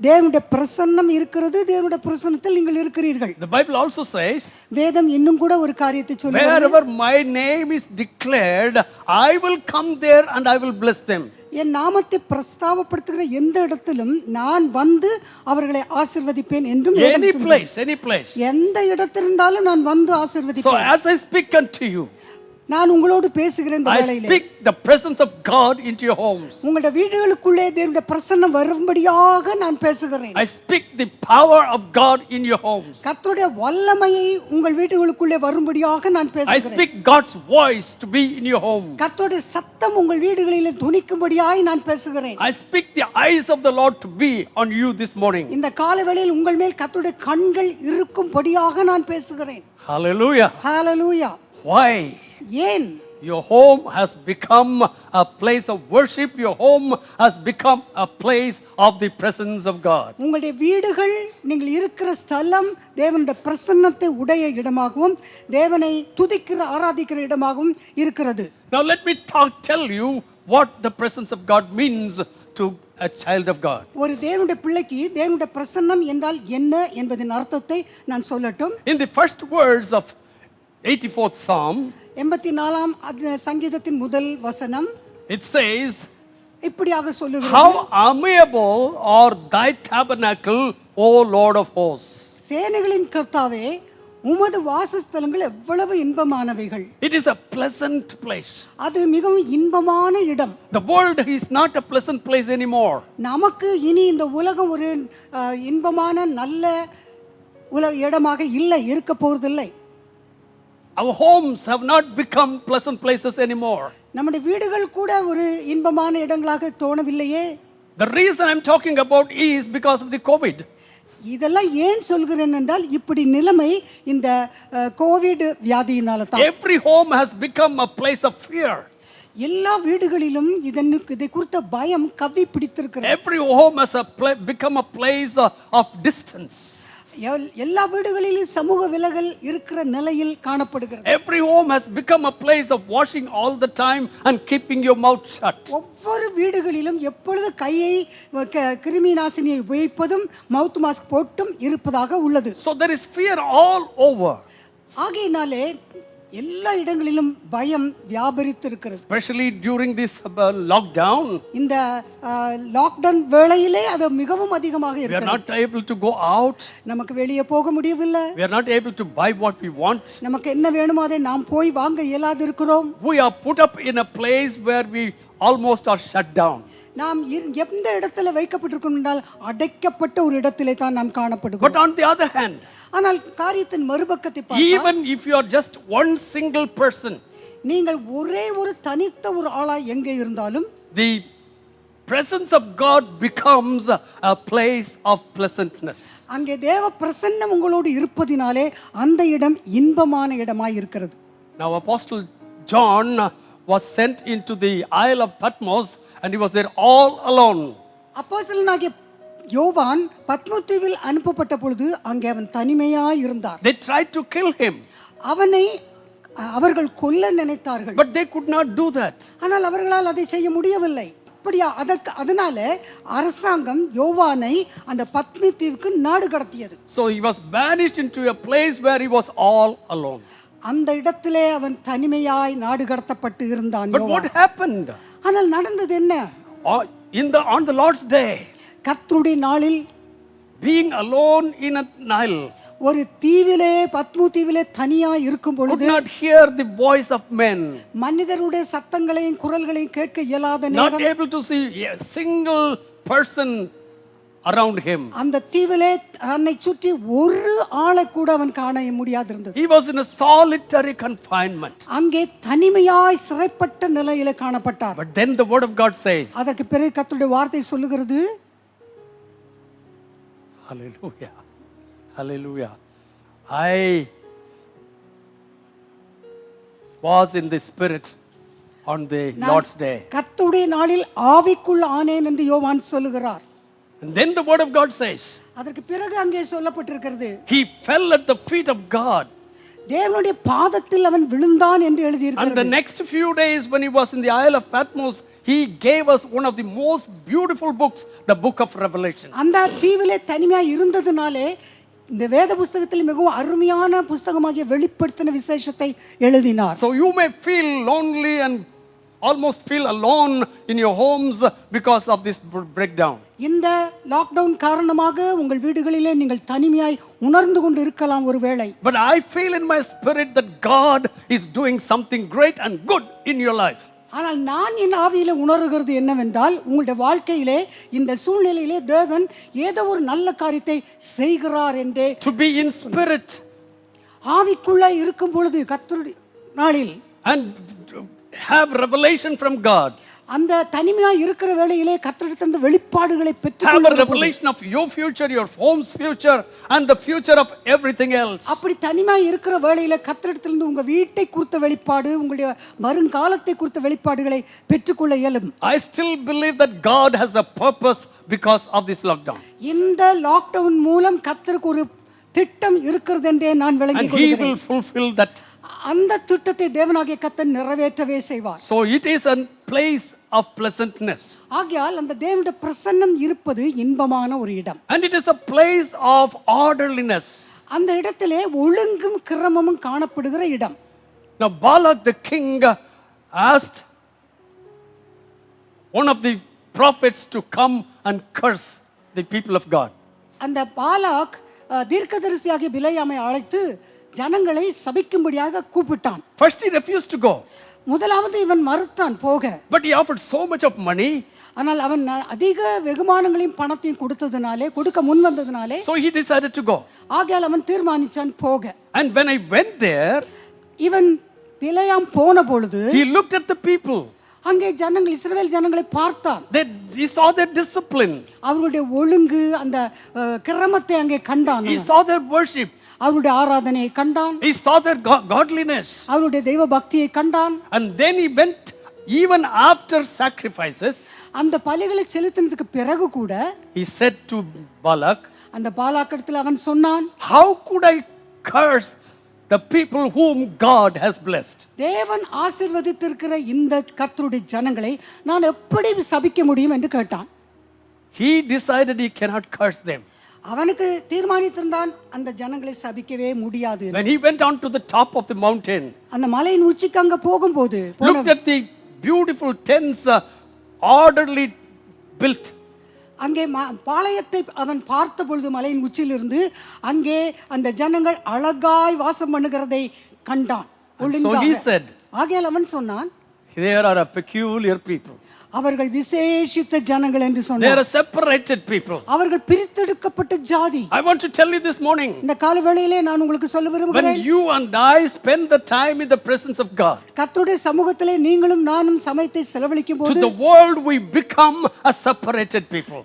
S4: தேவனுடைய பிரசன்னம் இருக்கிறது. தேவனுடைய பிரசன்னத்தில் நீங்கள் இருக்கிறீர்கள்.
S1: The Bible also says,
S4: வேதம் இன்னும் கூட ஒரு காரியத்தை சொல்லுகிறது.
S1: wherever my name is declared, I will come there and I will bless them.
S4: என் நாமத்தை பிரஸ்தாபப்படுத்துகிற எந்த இடத்திலும் நான் வந்து அவர்களை ஆசீர்வதிப்பேன் என்றும்
S1: Any place.
S4: எந்த இடத்திலிருந்தாலும் நான் வந்து
S1: So
S4: ஆசீர்வதிப்பேன்.
S1: as I speak unto you,
S4: நான் உங்களோடு பேசுகிறேன் இந்த
S1: I
S4: வேளையிலே.
S1: speak the presence of God into your homes.
S4: உங்களுடைய வீடுகளுக்குள்ளே தேவனுடைய பிரசன்னம் வரும்படியாக நான் பேசுகிறேன்.
S1: I speak the power of God in your homes.
S4: கர்த்தருடைய வல்லமையை உங்கள் வீடுகளுக்குள்ளே வரும்படியாக நான்
S1: I
S4: பேசுகிறேன்.
S1: speak God's voice to be in your home.
S4: கர்த்தருடைய சத்தம் உங்கள் வீடுகளிலே துணிக்கும்படியாய் நான் பேசுகிறேன்.
S1: I speak the eyes of the Lord to be on you this morning.
S4: இந்த காலவேளையில் உங்கள் மேல் கர்த்தருடைய கண்கள் இருக்கும்படியாக நான் பேசுகிறேன்.
S1: Hallelujah.
S4: ஹalleluya.
S1: Why?
S4: ஏன்?
S1: Your home has become a place of worship. Your home has become a place of the presence of God.
S4: உங்களுடைய வீடுகள் நீங்கள் இருக்கிற ஸ்தலம் தேவனுடைய பிரசன்னத்தை உடைய இடமாகவும் தேவனை துதிக்கிற ஆராதிக்கிற இடமாகவும் இருக்கிறது.
S1: Now let me tell you what the presence of God means to a child of God.
S4: ஒரு தேவனுடைய பிள்ளைக்கு தேவனுடைய பிரசன்னம் என்றால் என்ன என்பதன் அர்த்தத்தை நான் சொல்லட்டும்.
S1: In the first words of 84th Psalm,
S4: 84ஆம் சங்கீதத்தின் முதல் வசனம்
S1: it says,
S4: இப்படியாக சொல்லுகிறது.
S1: how amiable are thy tabernacle, O Lord of hosts.
S4: சேனைகளின் கர்த்தாவே உமது வாசஸ்தலங்கள் எவ்வளவு இன்பமானவைகள்.
S1: It is a pleasant place.
S4: அது மிகவும் இன்பமான இடம்.
S1: The world is not a pleasant place anymore.
S4: நமக்கு இனி இந்த உலகம் ஒரு இன்பமான நல்ல இடமாக இல்லை, இருக்க போவதில்லை.
S1: Our homes have not become pleasant places anymore.
S4: நம்முடைய வீடுகள் கூட ஒரு இன்பமான இடங்களாக தோணவில்லையே.
S1: The reason I'm talking about is because of the COVID.
S4: இதெல்லாம் ஏன் சொல்கிறேன் என்றால் இப்படி நிலைமை இந்த கோவிட் வியாதியினால தான்.
S1: Every home has become a place of fear.
S4: எல்லா வீடுகளிலும் இதை குறித்த பயம் கவ்வி பிடித்திருக்கிறது.
S1: Every home has become a place of distance.
S4: எல்லா வீடுகளிலும் சமூக விலகல் இருக்கிற நிலையில் காணப்படுகிறது.
S1: Every home has become a place of washing all the time and keeping your mouth shut.
S4: ஒவ்வொரு வீடுகளிலும் எப்பொழுது கையை கிருமி நாசினியை உபயோகிப்பதும் மவுத் மாஸ்க் போட்டும் இருப்பதாக உள்ளது.
S1: So there is fear all over.
S4: ஆகையினாலே எல்லா இடங்களிலும் பயம் வியாபரித்திருக்கிறது.
S1: Especially during this lockdown.
S4: இந்த லாக்டவுன் வேளையிலே அது மிகவும் அதிகமாக
S1: We are
S4: இருக்கிறது.
S1: not able to go out.
S4: நமக்கு வெளியே போக முடியவில்லை.
S1: We are not able to buy what we want.
S4: நமக்கு என்ன வேணுமோ அதை நாம் போய் வாங்க இயலாது இருக்கிறோம்.
S1: We are put up in a place where we almost are shut down.
S4: நாம் எந்த இடத்துல வைக்கப்பட்டிருக்கோம் என்றால் அடைக்கப்பட்ட ஒரு இடத்திலே தான் நாம் காணப்படுகிறோம்.
S1: But on the other hand,
S4: ஆனால் காரியத்தின் மறுபக்கத்தை பார்த்தால்
S1: even if you are just one single person,
S4: நீங்கள் ஒரே ஒரு தனித்த ஒரு ஆளாய் எங்கே இருந்தாலும்
S1: the presence of God becomes a place of pleasantness.
S4: அங்கே தேவ பிரசன்னம் உங்களோடு இருப்பதினாலே அந்த இடம் இன்பமான இடமாய் இருக்கிறது.
S1: Now Apostle John was sent into the Isle of Patmos and he was there all alone.
S4: அப்போஸ்தலனாகிய யோவான் பத்மோ தீவில் அனுப்பப்பட்ட பொழுது அங்கே அவன் தனிமையாய் இருந்தார்.
S1: They tried to kill him.
S4: அவர்கள் கொல்ல நினைத்தார்கள்.
S1: But they could not do that.
S4: ஆனால் அவர்களால் அதை செய்ய முடியவில்லை. அதனால அரசாங்கம் யோவானை அந்த பத்மி தீவுக்கு நாடு கடத்தியது.
S1: So he was banished into a place where he was all alone.
S4: அந்த இடத்திலே அவன் தனிமையாய் நாடு கடத்தப்பட்டு இருந்தான்.
S1: But what happened?
S4: ஆனால் நடந்தது என்ன?
S1: On the Lord's day,
S4: கர்த்தருடைய நாளில்
S1: being alone in a Nile,
S4: ஒரு தீவிலே பத்மு தீவிலே தனியாய் இருக்கும்
S1: could
S4: பொழுது
S1: not hear the voice of men,
S4: மனிதருடைய சத்தங்களையும் குரல்களையும் கேட்க இயலாத
S1: not
S4: நேரம்,
S1: able to see a single person around him.
S4: அந்த தீவிலே தன்னை சுற்றி ஒரு ஆளை கூட அவன் காண முடியாதிருந்தது.
S1: He was in a solitary confinement.
S4: அங்கே தனிமையாய் சிறைப்பட்ட நிலையிலே காணப்பட்டார்.
S1: But then the word of God says,
S4: அதற்கு பிறகு கர்த்தருடைய வார்த்தை சொல்லுகிறது,
S1: hallelujah, hallelujah, I was in the spirit on the Lord's day.
S4: கர்த்தருடைய நாளில் ஆவிக்குள் ஆனேன் என்று யோவான் சொல்லுகிறார்.
S1: And then the word of God says,
S4: அதற்கு பிறகு அங்கே சொல்லப்பட்டிருக்கிறது,
S1: he fell at the feet of God.
S4: தேவனுடைய பாதத்தில் அவன் விழுந்தான் என்று
S1: And
S4: எழுதியிருக்கிறது.
S1: the next few days when he was in the Isle of Patmos, he gave us one of the most beautiful books, the book of Revelation.
S4: அந்த தீவிலே தனிமையாக இருந்ததுனாலே இந்த வேத புஸ்தகத்தில் மிகவும் அருமையான புஸ்தகமாகிய வெளிப்படுத்தின விசேஷத்தை எழுதினார்.
S1: So you may feel lonely and almost feel alone in your homes because of this breakdown.
S4: இந்த லாக்டவுன் காரணமாக உங்கள் வீடுகளிலே நீங்கள் தனிமையாய் உணர்ந்து கொண்டு இருக்கலாம் ஒருவேளை.
S1: But I feel in my spirit that God is doing something great and good in your life.
S4: ஆனால் நான் என் ஆவியிலே உணர்கிறது என்னவென்றால், உங்களுடைய வாழ்க்கையிலே இந்த சூழ்நிலையிலே தேவன் ஏதோ ஒரு நல்ல காரியத்தை செய்கிறார் என்றே.
S1: To be in spirit
S4: ஆவிக்குள்ள இருக்கும் பொழுது கர்த்தருடைய நாளில்
S1: and have revelation from God.
S4: அந்த தனிமையாய் இருக்கிற வேளையிலே கர்த்தரிடத்திலிருந்து வெளிப்பாடுகளை
S1: Have a
S4: பெற்றுக்கொள்ள
S1: revelation of your future, your home's future, and the future of everything else.
S4: அப்படி தனிமையாய் இருக்கிற வேளையில கர்த்தரிடத்திலிருந்து உங்க வீட்டை குறித்த வெளிப்பாடு, உங்களுடைய வருங்காலத்தை குறித்த வெளிப்பாடுகளை பெற்றுக்கொள்ள இயலும்.
S1: I still believe that God has a purpose because of this lockdown.
S4: இந்த லாக்டவுன் மூலம் கர்த்தருக்கு ஒரு திட்டம் இருக்கிறது என்றே நான் விளங்கிக்
S1: And He
S4: கொள்கிறேன்.
S1: will fulfill that.
S4: அந்த திட்டத்தை தேவனாகிய கர்த்தர் நிறைவேற்றவே செய்வார்.
S1: So it is a place of pleasantness.
S4: ஆகையால் அந்த தேவனுடைய பிரசன்னம் இருப்பது இன்பமான ஒரு இடம்.
S1: And it is a place of orderliness.
S4: அந்த இடத்திலே ஒழுங்கும் கிரமமும் காணப்படுகிற இடம்.
S1: Now Balak the king asked one of the prophets to come and curse the people of God.
S4: அந்த பாலாக் தீர்க்கதரிசியாகிய பிலேயாமை அழைத்து ஜனங்களை சபிக்கும்படியாக கூப்பிட்டான்.
S1: First he refused to go.
S4: முதலாவது இவன் மறுத்தான் போக.
S1: But he offered so much of money.
S4: ஆனால் அவன் அதிக வெகுமானங்களையும் பணத்தையும் கொடுக்க முன் வந்ததினாலே
S1: So he decided to go.
S4: ஆகையால் அவன் தீர்மானிச்சான் போக.
S1: And when I went there,
S4: இவன் பிலேயாம் போன பொழுது
S1: he looked at the people.
S4: அங்கே ஜனங்கள், இஸ்ரவேல் ஜனங்களை பார்த்தான்.
S1: He saw their discipline.
S4: அவர்களுடைய ஒழுங்கு, அந்த கிரமத்தை அங்கே கண்டான்.
S1: He saw their worship.
S4: அவருடைய ஆராதனையை கண்டான்.
S1: He saw their godliness.
S4: அவருடைய தெய்வ பக்தியை கண்டான்.
S1: And then he went even after sacrifices.
S4: அந்த பலிகளை செலுத்தினதுக்கு பிறகு கூட
S1: He said to Balak,
S4: அந்த பாலாக்கிடத்தில் அவன் சொன்னான்,
S1: how could I curse the people whom God has blessed?
S4: தேவன் ஆசீர்வதித்திருக்கிற இந்த கர்த்தருடைய ஜனங்களை நான் எப்படி சபிக்க முடியும் என்று கேட்டான்.
S1: He decided he cannot curse them.
S4: அவனுக்கு தீர்மானித்திருந்தான் அந்த ஜனங்களை சபிக்கவே முடியாது.
S1: When he went on to the top of the mountain,
S4: அந்த மலையின் உச்சிக்கு அங்க போகும்போது
S1: looked at the beautiful tents, orderly built.
S4: அங்கே பாளையத்தை அவன் பார்த்த பொழுது மலையின் உச்சியிலிருந்து அங்கே அந்த ஜனங்கள் அழகாய் வாசம் பண்ணுகிறதை கண்டான்.
S1: So he said,
S4: ஆகையால் அவன் சொன்னான்,
S1: there are a peculiar people.
S4: அவர்கள் விசேஷித்த ஜனங்கள் என்று
S1: They
S4: சொன்னார்.
S1: are a separated people.
S4: அவர்கள் பிரித்தெடுக்கப்பட்ட ஜாதி.
S1: I want to tell you this morning,
S4: இந்த காலவேளையிலே நான் உங்களுக்கு சொல்ல
S1: when
S4: விரும்புகிறேன்,
S1: you and I spend the time in the presence of God,
S4: கர்த்தருடைய சமூகத்திலே நீங்களும் நானும் சமயத்தை செலவழிக்கும்
S1: to
S4: போது
S1: the world we become a separated people.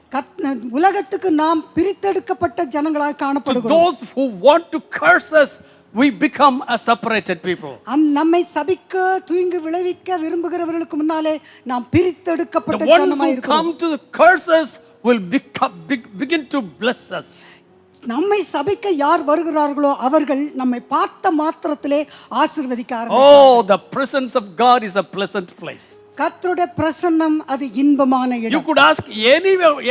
S4: உலகத்துக்கு நாம் பிரித்தெடுக்கப்பட்ட ஜனங்களாக
S1: To
S4: காணப்படுகிறோம்.
S1: those who want to curse us, we become a separated people.
S4: நம்மை சபிக்க தூங்கி விளைவிக்க விரும்புகிறவர்களுக்கு முன்னாலே நாம் பிரித்தெடுக்கப்பட்ட
S1: The ones
S4: ஜனமாய்
S1: who
S4: இருக்கிறோம்.
S1: come to curse us will begin to bless us.
S4: நம்மை சபிக்க யார் வருகிறார்களோ அவர்கள் நம்மை பார்த்த மாத்திரத்திலே ஆசீர்வதிக்க ஆரம்பிப்பார்கள்.
S1: Oh, the presence of God is a pleasant place.
S4: கர்த்தருடைய பிரசன்னம் அது இன்பமான
S1: You
S4: இடம்.
S1: could ask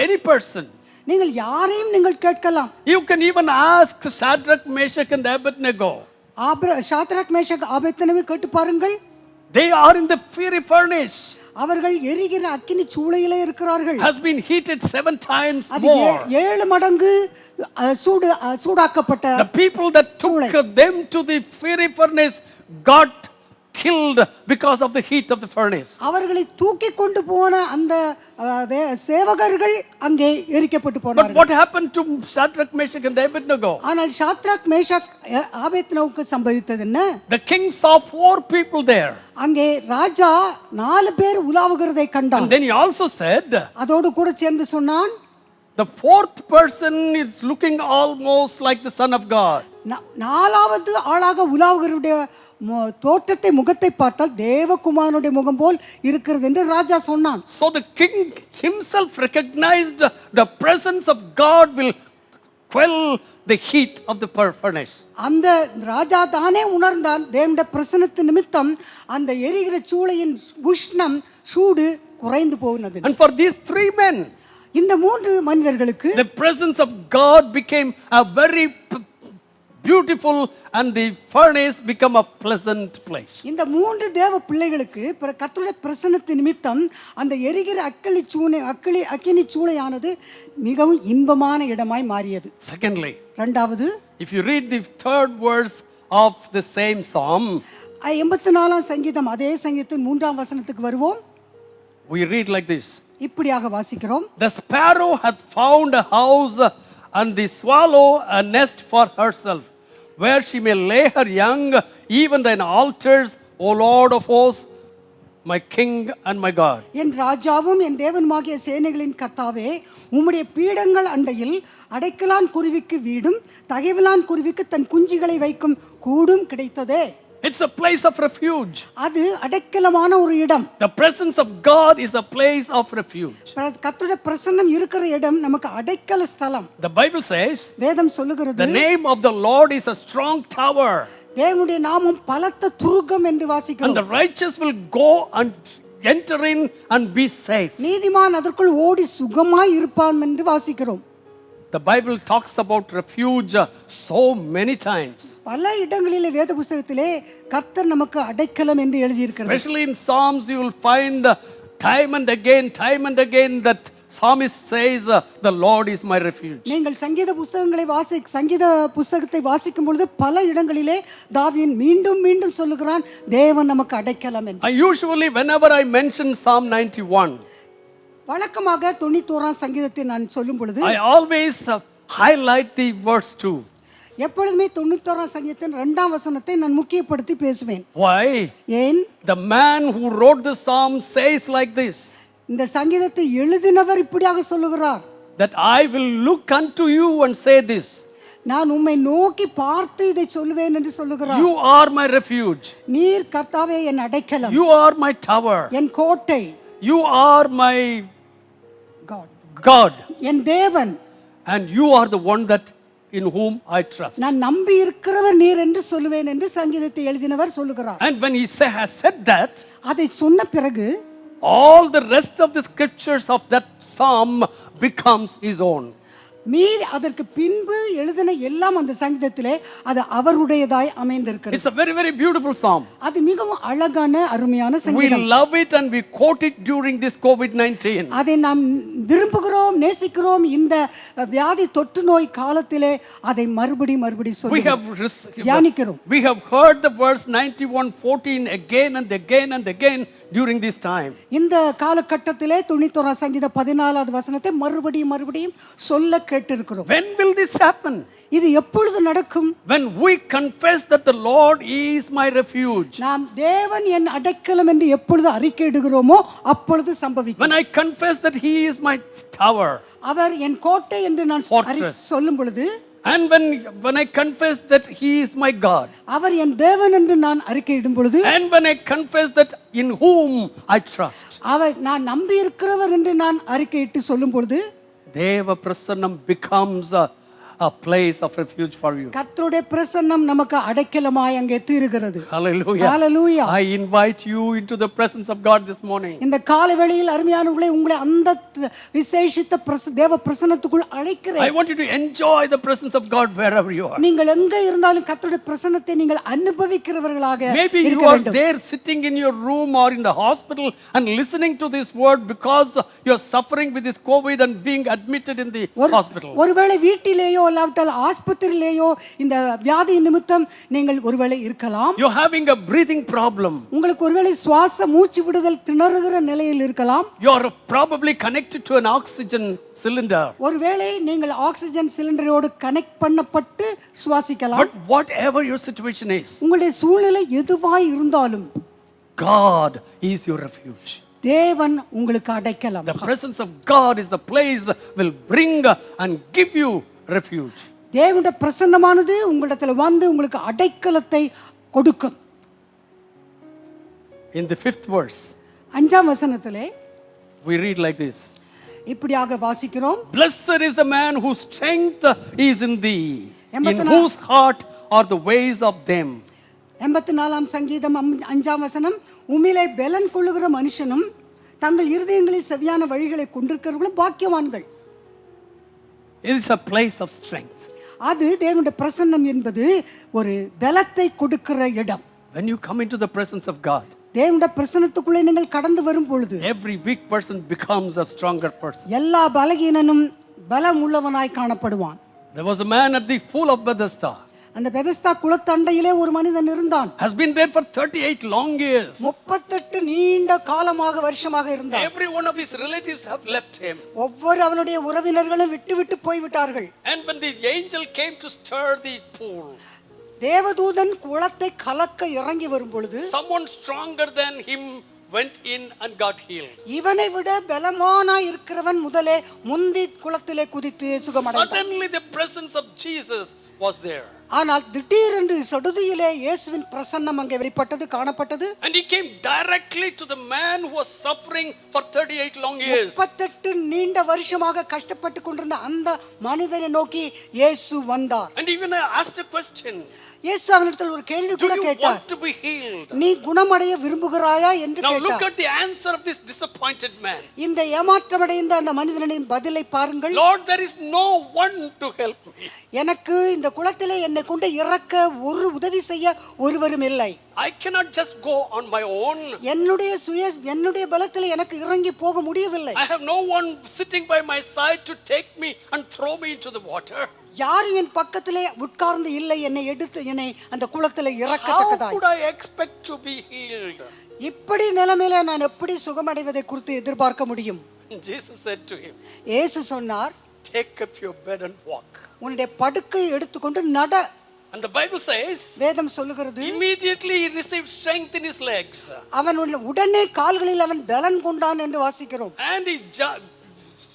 S1: any person.
S4: நீங்கள் யாரையும் நீங்கள் கேட்கலாம்.
S1: You can even ask Shadrach, Meshach and Abednego.
S4: Shadrach Meshach ஆபேத்நேகோவை கேட்டு பாருங்கள்.
S1: They are in the fiery furnace.
S4: அவர்கள் எரிகிற அக்கினி சூளையிலே இருக்கிறார்கள்.
S1: Has been heated 7 times
S4: அது
S1: more.
S4: 7 மடங்கு சூடாக்கப்பட்ட
S1: The people that took them to the fiery furnace got killed because of the heat of the furnace.
S4: அவர்களை தூக்கி கொண்டு போன அந்த சேவகர்கள் அங்கே எரிக்கப்பட்டு
S1: But
S4: போனார்கள்.
S1: what happened to Shadrach, Meshach and Abednego?
S4: ஆனால் ஷாத்ராக் மேஷக் ஆபேத்நேகோவுக்கு சம்பவித்தது என்ன?
S1: The king saw 4 people there.
S4: அங்கே ராஜா 4 பேர் உலாவுகிறதை
S1: And
S4: கண்டான்.
S1: then he also said,
S4: அதோடு கூட சேர்ந்து சொன்னான்,
S1: the 4th person is looking almost like the Son of God.
S4: 4வது ஆளாக உலாவுகிறவருடைய தோற்றத்தை முகத்தை பார்த்தால் தேவகுமாரனுடைய முகம் போல் இருக்கிறது என்று ராஜா சொன்னான்.
S1: So the king himself recognized the presence of God will quell the heat of the furnace.
S4: அந்த ராஜா தானே உணர்ந்தான் தேவனுடைய பிரசன்னத்து நிமித்தம் அந்த எரிகிற சூளையின் உஷ்ணம் சூடு குறைந்து போனது.
S1: And for these three men,
S4: இந்த மூன்று மனிதர்களுக்கு
S1: the presence of God became a very beautiful and the furnace become a pleasant place.
S4: இந்த மூன்று தேவ பிள்ளைகளுக்கு கர்த்தருடைய பிரசன்னத்து நிமித்தம் அந்த எரிகிற அக்கினி சூளையானது மிகவும் இன்பமான இடமாய் மாறியது.
S1: Secondly,
S4: இரண்டாவது,
S1: if you read the third verse of the same psalm,
S4: 84ஆம் சங்கீதம் அதே சங்கீதத்தின் 3ஆம் வசனத்துக்கு வருவோம்.
S1: we read like this:
S4: இப்படியாக வாசிக்கிறோம்.
S1: The sparrow hath found a house, and the swallow a nest for herself, where she may lay her young, even thine altars, O Lord of hosts, my King and my God.
S4: என் ராஜாவும் என் தேவனுமாகிய சேனைகளின் கர்த்தாவே, உம்முடைய பீடங்கள் அண்டையில் அடைக்கலான் குருவிக்கு வீடும் தகைவிலான் குருவிக்கு தன் குஞ்சுகளை வைக்கும் கூடும் கிடைத்ததே.
S1: It's a place of refuge.
S4: அது அடைக்கலமான ஒரு இடம்.
S1: The presence of God is a place of refuge.
S4: கர்த்தருடைய பிரசன்னம் இருக்கிற இடம் நமக்கு அடைக்கல ஸ்தலம்.
S1: The Bible says,
S4: வேதம் சொல்லுகிறது,
S1: the name of the Lord is a strong tower,
S4: தேவனுடைய நாமம் பலத்த துருகம் என்று
S1: and
S4: வாசிக்கிறோம்.
S1: the righteous will go and enter in and be safe.
S4: நீதிமான் அதற்குள் ஓடி சுகமாய் இருப்பான் என்று வாசிக்கிறோம்.
S1: The Bible talks about refuge so many times.
S4: பல இடங்களிலே வேத புத்தகத்திலே கர்த்தர் நமக்கு அடைக்கலம் என்று எழுதி இருக்கிறார்.
S1: Especially in Psalms you will find time and again that psalmist says the Lord is my refuge.
S4: நீங்கள் சங்கீத புத்தகத்தை வாசிக்கும் பொழுது பல இடங்களிலே தாவீது மீண்டும் மீண்டும் சொல்லுகிறான் தேவன் நமக்கு அடைக்கலம் என்று.
S1: Usually whenever I mention Psalm 91,
S4: வழக்கமாக 91ஆம் சங்கீதத்தை நான் சொல்லும் பொழுது
S1: I always highlight the verse 2.
S4: எப்பொழுதுமே 91ஆம் சங்கீதத்தின் 2ஆம் வசனத்தை நான் முக்கியப்படுத்தி பேசுவேன்.
S1: Why?
S4: ஏன்?
S1: The man who wrote the psalm says like this,
S4: இந்த சங்கீதத்தை எழுதினவர் இப்படியாக சொல்லுகிறார்,
S1: that I will look unto you and say this,
S4: நான் உம்மை நோக்கி பார்த்து இதை சொல்லுவேன் என்று சொல்லுகிறார்.
S1: you are my refuge,
S4: நீர் கர்த்தாவே என் அடைக்கலம்,
S1: you are my tower,
S4: என் கோட்டை,
S1: you are my God,
S4: என் தேவன்,
S1: and you are the one that in whom I trust.
S4: நான் நம்பி இருக்கிறவர் நீர் என்று சொல்லுவேன் என்று சங்கீதத்தை எழுதினவர் சொல்லுகிறார்.
S1: And when he has said that,
S4: அதை சொன்ன பிறகு
S1: all the rest of the scriptures of that psalm becomes his own.
S4: மீறி அதற்கு பின்பு எழுதின எல்லாம் அந்த சங்கீதத்திலே அது அவருடையதாய் அமைந்திருக்கிறது.
S1: It's a very, very beautiful psalm.
S4: அது மிகவும் அழகான அருமையான
S1: We
S4: சங்கீதம்.
S1: love it and we quote it during this COVID-19.
S4: அதை நாம் விரும்புகிறோம், நேசிக்கிறோம். இந்த வியாதி தொற்று நோய் காலத்திலே அதை மறுபடி தியானிக்கிறோம்.
S1: We have heard the verse 91:14 again and again and again during this time.
S4: இந்த காலகட்டத்திலே 91ஆம் சங்கீதம் 14வது வசனத்தை மறுபடியும் சொல்ல கேட்டிருக்கிறோம்.
S1: When will this happen?
S4: இது எப்பொழுது நடக்கும்?
S1: When we confess that the Lord is my refuge.
S4: நாம் தேவன் என் அடைக்கலம் என்று எப்பொழுது அறிக்கையிடுகிறோமோ அப்பொழுது சம்பவிக்கும்.
S1: When I confess that he is my tower.
S4: அவர் என் கோட்டை என்று நான் சொல்லும் பொழுது,
S1: and when I confess that he is my God.
S4: அவர் என் தேவன் என்று நான் அறிக்கையிடும் பொழுது,
S1: and when I confess that in whom I trust.
S4: அவர் நான் நம்பி இருக்கிறவர் என்று நான் அறிக்கையிட்டு சொல்லும் பொழுது,
S1: தேவ பிரசன்னம் becomes a place of refuge for you.
S4: கர்த்தருடைய பிரசன்னம் நமக்கு அடைக்கலமாய் அங்கே தீருகிறது.
S1: Hallelujah.
S4: Hallelujah.
S1: I invite you into the presence of God this morning.
S4: இந்த காலை வேளையில் அருமையானவர்களே, உங்களை அந்த விசேஷித்த தேவ பிரசன்னத்துக்குள் அழைக்கிறேன்.
S1: I want you to enjoy the presence of God wherever you are.
S4: நீங்கள் எங்கே இருந்தாலும் கர்த்தருடைய பிரசன்னத்தை நீங்கள் அனுபவிக்கிறவர்களாக
S1: maybe you are there sitting in your room or in the hospital and listening to this word because you are suffering with this COVID and being admitted in the hospital.
S4: ஒருவேளை வீட்டிலேயோ இல்லாவிட்டால் ஆஸ்பத்திரியிலேயோ இந்த வியாதி நிமித்தம் நீங்கள் ஒருவேளை இருக்கலாம்.
S1: You are having a breathing problem.
S4: உங்களுக்கு ஒருவேளை சுவாச மூச்சு விடுதல் திணறுகிற நிலையில் இருக்கலாம்.
S1: You are probably connected to an oxygen cylinder.
S4: ஒருவேளை நீங்கள் oxygen சிலிண்டரோடு connect Pannapattu சுவாசிக்கலாம்.
S1: But whatever your situation is,
S4: உங்களுடைய சூழ்நிலை எதுவாய் இருந்தாலும்
S1: God is your refuge.
S4: தேவன் உங்களுக்கு அடைக்கலம்.
S1: The presence of God is the place will bring and give you refuge.
S4: தேவனுடைய பிரசன்னமானது உங்களிடத்தில் வந்து உங்களுக்கு அடைக்கலத்தை கொடுக்கும்.
S1: In the 5th verse,
S4: 5ஆம் வசனத்திலே
S1: we read like this.
S4: இப்படியாக வாசிக்கிறோம்.
S1: Blessed is the man whose strength is in thee, in
S4: 84
S1: whose heart are the ways of them.
S4: 84ஆம் சங்கீதம் 5ஆம் வசனம், உம்மிலே பலன் கொள்ளுகிற மனுஷனும் தங்கள் இருதயங்களில் செவியான வழிகளை கொண்டிருக்கிறவர்களும் பாக்கியவான்கள்.
S1: It is a place of strength.
S4: அது தேவனுடைய பிரசன்னம் என்பது ஒரு பலத்தை கொடுக்கிற இடம்.
S1: When you come into the presence of God,
S4: தேவனுடைய பிரசன்னத்துக்குள்ளே நீங்கள் கடந்து வரும் பொழுது
S1: every weak person becomes a stronger person.
S4: எல்லா பலகீனனும் பலம் உள்ளவனாய் காணப்படுவான்.
S1: There was a man at the pool of Bethesda,
S4: அந்த பெதஸ்தா குளத்தண்டையிலே ஒரு மனிதன் இருந்தான்.
S1: has been there for 38 long years.
S4: 38 நீண்ட காலமாக வருஷமாக இருந்தான்.
S1: Every one of his relatives have left him.
S4: ஒவ்வொரு அவனுடைய உறவினர்களும் விட்டு போய் விட்டார்கள்.
S1: And when the angel came to stir the pool,
S4: தேவதூதன் குளத்தை கலக்க இறங்கி வரும் பொழுது
S1: someone stronger than him went in and got healed.
S4: இவனை விட பலமானாய் இருக்கிறவன் முதலே முந்தி குளத்திலே குதித்து சுகமடைந்தான்.
S1: Suddenly the presence of Jesus was there.
S4: ஆனால் திடீரென்று சடுதியிலே இயேசுவின் பிரசன்னம் அங்கே வெளிப்பட்டது, காணப்பட்டது.
S1: And he came directly to the man who was suffering for 38 long years.
S4: 38 நீண்ட வருஷமாக கஷ்டப்பட்டு கொண்டிருந்த அந்த மனிதனை நோக்கி இயேசு வந்தார்.
S1: And even I asked a question.
S4: இயேசு அவனிடத்தில் ஒரு கேள்வி
S1: Do
S4: கூட
S1: you
S4: கேட்டார்.
S1: want to be healed?
S4: நீ குணமடைய விரும்புகிறாயா என்று
S1: Now look
S4: கேட்டார்.
S1: at the answer of this disappointed man.
S4: இந்த ஏமாற்றமடைந்த அந்த மனிதனின் பதிலை பாருங்கள்.
S1: Lord, there is no one to help me.
S4: எனக்கு இந்த குளத்திலே என்னை கொண்டு இறக்க ஒரு உதவி செய்ய ஒருவரும் இல்லை.
S1: I cannot just go on my own.
S4: என்னுடைய பலத்திலே எனக்கு இறங்கி போக முடியவில்லை.
S1: I have no one sitting by my side to take me and throw me into the water.
S4: யாரும் என் பக்கத்திலே உட்கார்ந்து இல்லை என்னை எடுத்து என்னை அந்த குளத்திலே
S1: How
S4: இறக்கத்தக்கதாய்.
S1: could I expect to be healed?
S4: இப்படி நிலைமையில நான் எப்படி சுகமடைவதை குறித்து எதிர்பார்க்க முடியும்?
S1: And Jesus said to him,
S4: இயேசு சொன்னார்,
S1: take up your bed and walk.
S4: உன்னுடைய படுக்கை எடுத்துக்கொண்டு நட.
S1: And the Bible says,
S4: வேதம் சொல்லுகிறது,
S1: immediately he received strength in his legs.
S4: அவன் உடனே கால்களில் அவன் பலன் கொண்டான் என்று வாசிக்கிறோம்.
S1: And he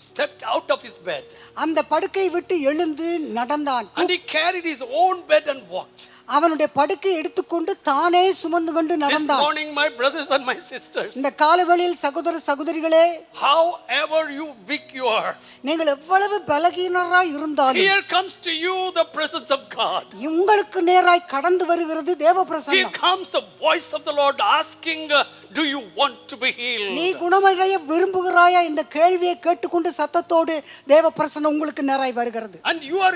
S1: stepped out of his bed.
S4: அந்த படுக்கை விட்டு எழுந்து நடந்தான்.
S1: And he carried his own bed and walked.
S4: அவனுடைய படுக்கை எடுத்துக்கொண்டு தானே சுமந்து கொண்டு
S1: This
S4: நடந்தான்.
S1: morning, my brothers and my sisters,
S4: இந்த காலவெளியில் சகோதர சகோதரிகளே,
S1: however you weak you are,
S4: நீங்கள் எவ்வளவு பலகீனராய் இருந்தாலும்
S1: here comes to you the presence of God.
S4: உங்களுக்கு நேராய் கடந்து வருகிறது தேவ
S1: Here
S4: பிரசன்னம்.
S1: comes the voice of the Lord asking, do you want to be
S4: நீ
S1: healed?
S4: குணமடைய விரும்புகிறாயா என்ற கேள்வியை கேட்டுக்கொண்டு சத்தத்தோடு தேவ பிரசன்னம் உங்களுக்கு நேராய் வருகிறது.
S1: And you are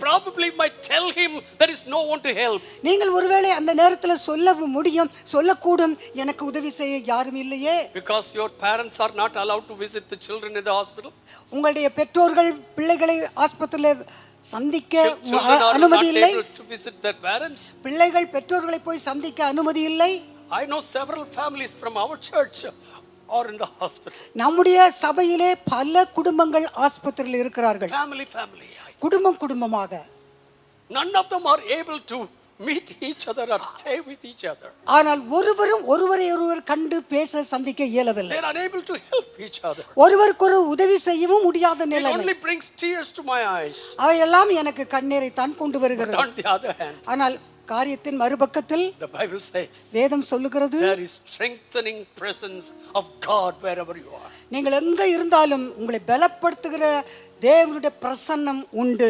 S1: probably might tell him there is no one to help.
S4: நீங்கள் ஒருவேளை அந்த நேரத்தில் சொல்ல முடியும், சொல்லக்கூடும், எனக்கு உதவி செய்ய யாரும் இல்லையே.
S1: Because your parents are not allowed to visit the children in the hospital.
S4: உங்களுடைய பெற்றோர்கள் பிள்ளைகளை ஆஸ்பத்திரியில் சந்திக்க
S1: Children are
S4: அனுமதி
S1: not
S4: இல்லை.
S1: able to visit their parents.
S4: பிள்ளைகள் பெற்றோர்களை போய் சந்திக்க அனுமதி இல்லை.
S1: I know several families from our church are in the hospital.
S4: நம்முடைய சபையிலே பல குடும்பங்கள் ஆஸ்பத்திரியில் இருக்கிறார்கள்.
S1: Family.
S4: குடும்பமாக.
S1: None of them are able to meet each other or stay with each other.
S4: ஆனால் ஒருவரை கண்டு பேச சந்திக்க இயலவில்லை.
S1: They are unable to help each other.
S4: ஒருவருக்கு உதவி செய்யவும் முடியாத
S1: It
S4: நிலைமை.
S1: only brings tears to my eyes.
S4: அவையெல்லாம் எனக்கு கண்ணீரை தான் கொண்டு
S1: But
S4: வருகிறது.
S1: on the other hand,
S4: ஆனால் காரியத்தின் மறுபக்கத்தில்
S1: the Bible says
S4: வேதம் சொல்லுகிறது,
S1: there is strengthening presence of God wherever you are.
S4: நீங்கள் எங்க இருந்தாலும் உங்களை பலப்படுத்துகிற தேவனுடைய பிரசன்னம் உண்டு.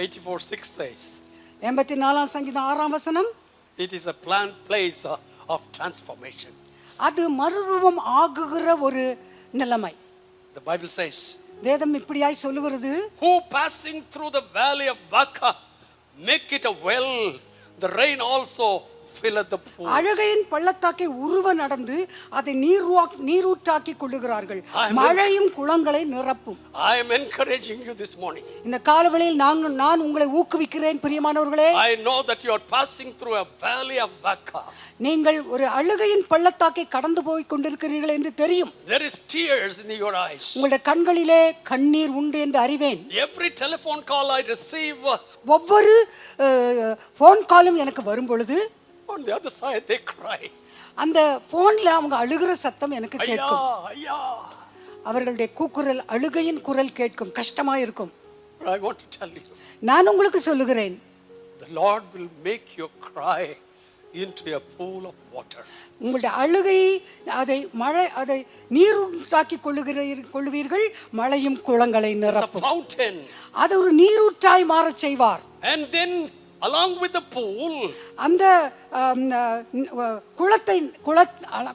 S1: 84:6 says,
S4: 84ஆம் சங்கீதம் 6ஆம் வசனம்,
S1: it is a planned place of transformation.
S4: அது மறுரூபம் ஆகுகிற ஒரு நிலைமை.
S1: The Bible says,
S4: வேதம் இப்படியாய் சொல்லுகிறது,
S1: who passing through the valley of Baca make it a well, the rain also filleth the pool.
S4: அழுகையின் பள்ளத்தாக்கை உருவ நடந்து அதை நீரூற்றாக்கி கொள்ளுகிறார்கள், மழையும் குளங்களை நிரப்பும்.
S1: I am encouraging you this morning.
S4: இந்த காலவெளியில் நான் உங்களை ஊக்குவிக்கிறேன் பிரியமானவர்களே.
S1: I know that you are passing through a valley of Baca.
S4: நீங்கள் ஒரு அழுகையின் பள்ளத்தாக்கை கடந்து போய் கொண்டிருக்கிறீர்கள் என்று தெரியும்.
S1: There is tears in your eyes.
S4: உங்களுடைய கண்களிலே கண்ணீர் உண்டு என்று அறிவேன்.
S1: Every telephone call I receive,
S4: ஒவ்வொரு போன் காலும் எனக்கு வரும் பொழுது
S1: on the other side they cry.
S4: அந்த போன்ல அவங்க அழுகிற சத்தம் எனக்கு கேட்கும்.
S1: ஐயா.
S4: அவர்களுடைய கூக்குரல், அழுகையின் குரல் கேட்கும், கஷ்டமா இருக்கும்.
S1: I want to tell you,
S4: நான் உங்களுக்கு சொல்லுகிறேன்,
S1: the Lord will make your cry into a pool of water.
S4: உங்களுடைய அழுகை அதை நீரூற்றாக்கி கொள்ளுவீர்கள், மழையும் குளங்களை
S1: It's a
S4: நிரப்பும்.
S1: fountain.
S4: அது ஒரு நீரூற்றாய் மாறச் செய்வார்.
S1: And then along with the pool,
S4: அந்த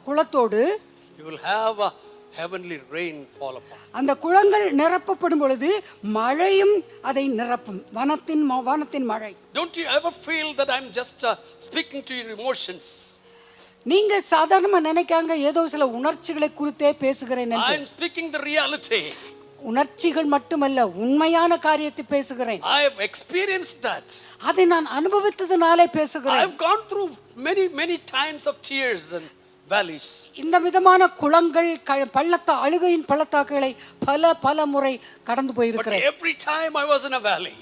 S4: குளத்தோடு
S1: you will have a heavenly rain fall upon.
S4: அந்த குளங்கள் நிரப்பப்படும் பொழுது மழையும் அதை நிரப்பும். வானத்தின் மழை.
S1: Don't you ever feel that I'm just speaking to your emotions?
S4: நீங்க சாதாரணமா நினைக்காங்க ஏதோ சில உணர்ச்சிகளை குறித்தே பேசுகிறேன் என்று.
S1: I'm speaking the reality.
S4: உணர்ச்சிகள் மட்டுமல்ல, உண்மையான காரியத்தை பேசுகிறேன்.
S1: I have experienced that.
S4: அதை நான் அனுபவித்ததனாலே பேசுகிறேன்.
S1: I've gone through many times of tears and valleys.
S4: இந்த விதமான குளங்கள் அழுகையின் பள்ளத்தாக்குகளை பல முறை கடந்து
S1: But
S4: போயிருக்கிறேன்.
S1: every time I was in a valley,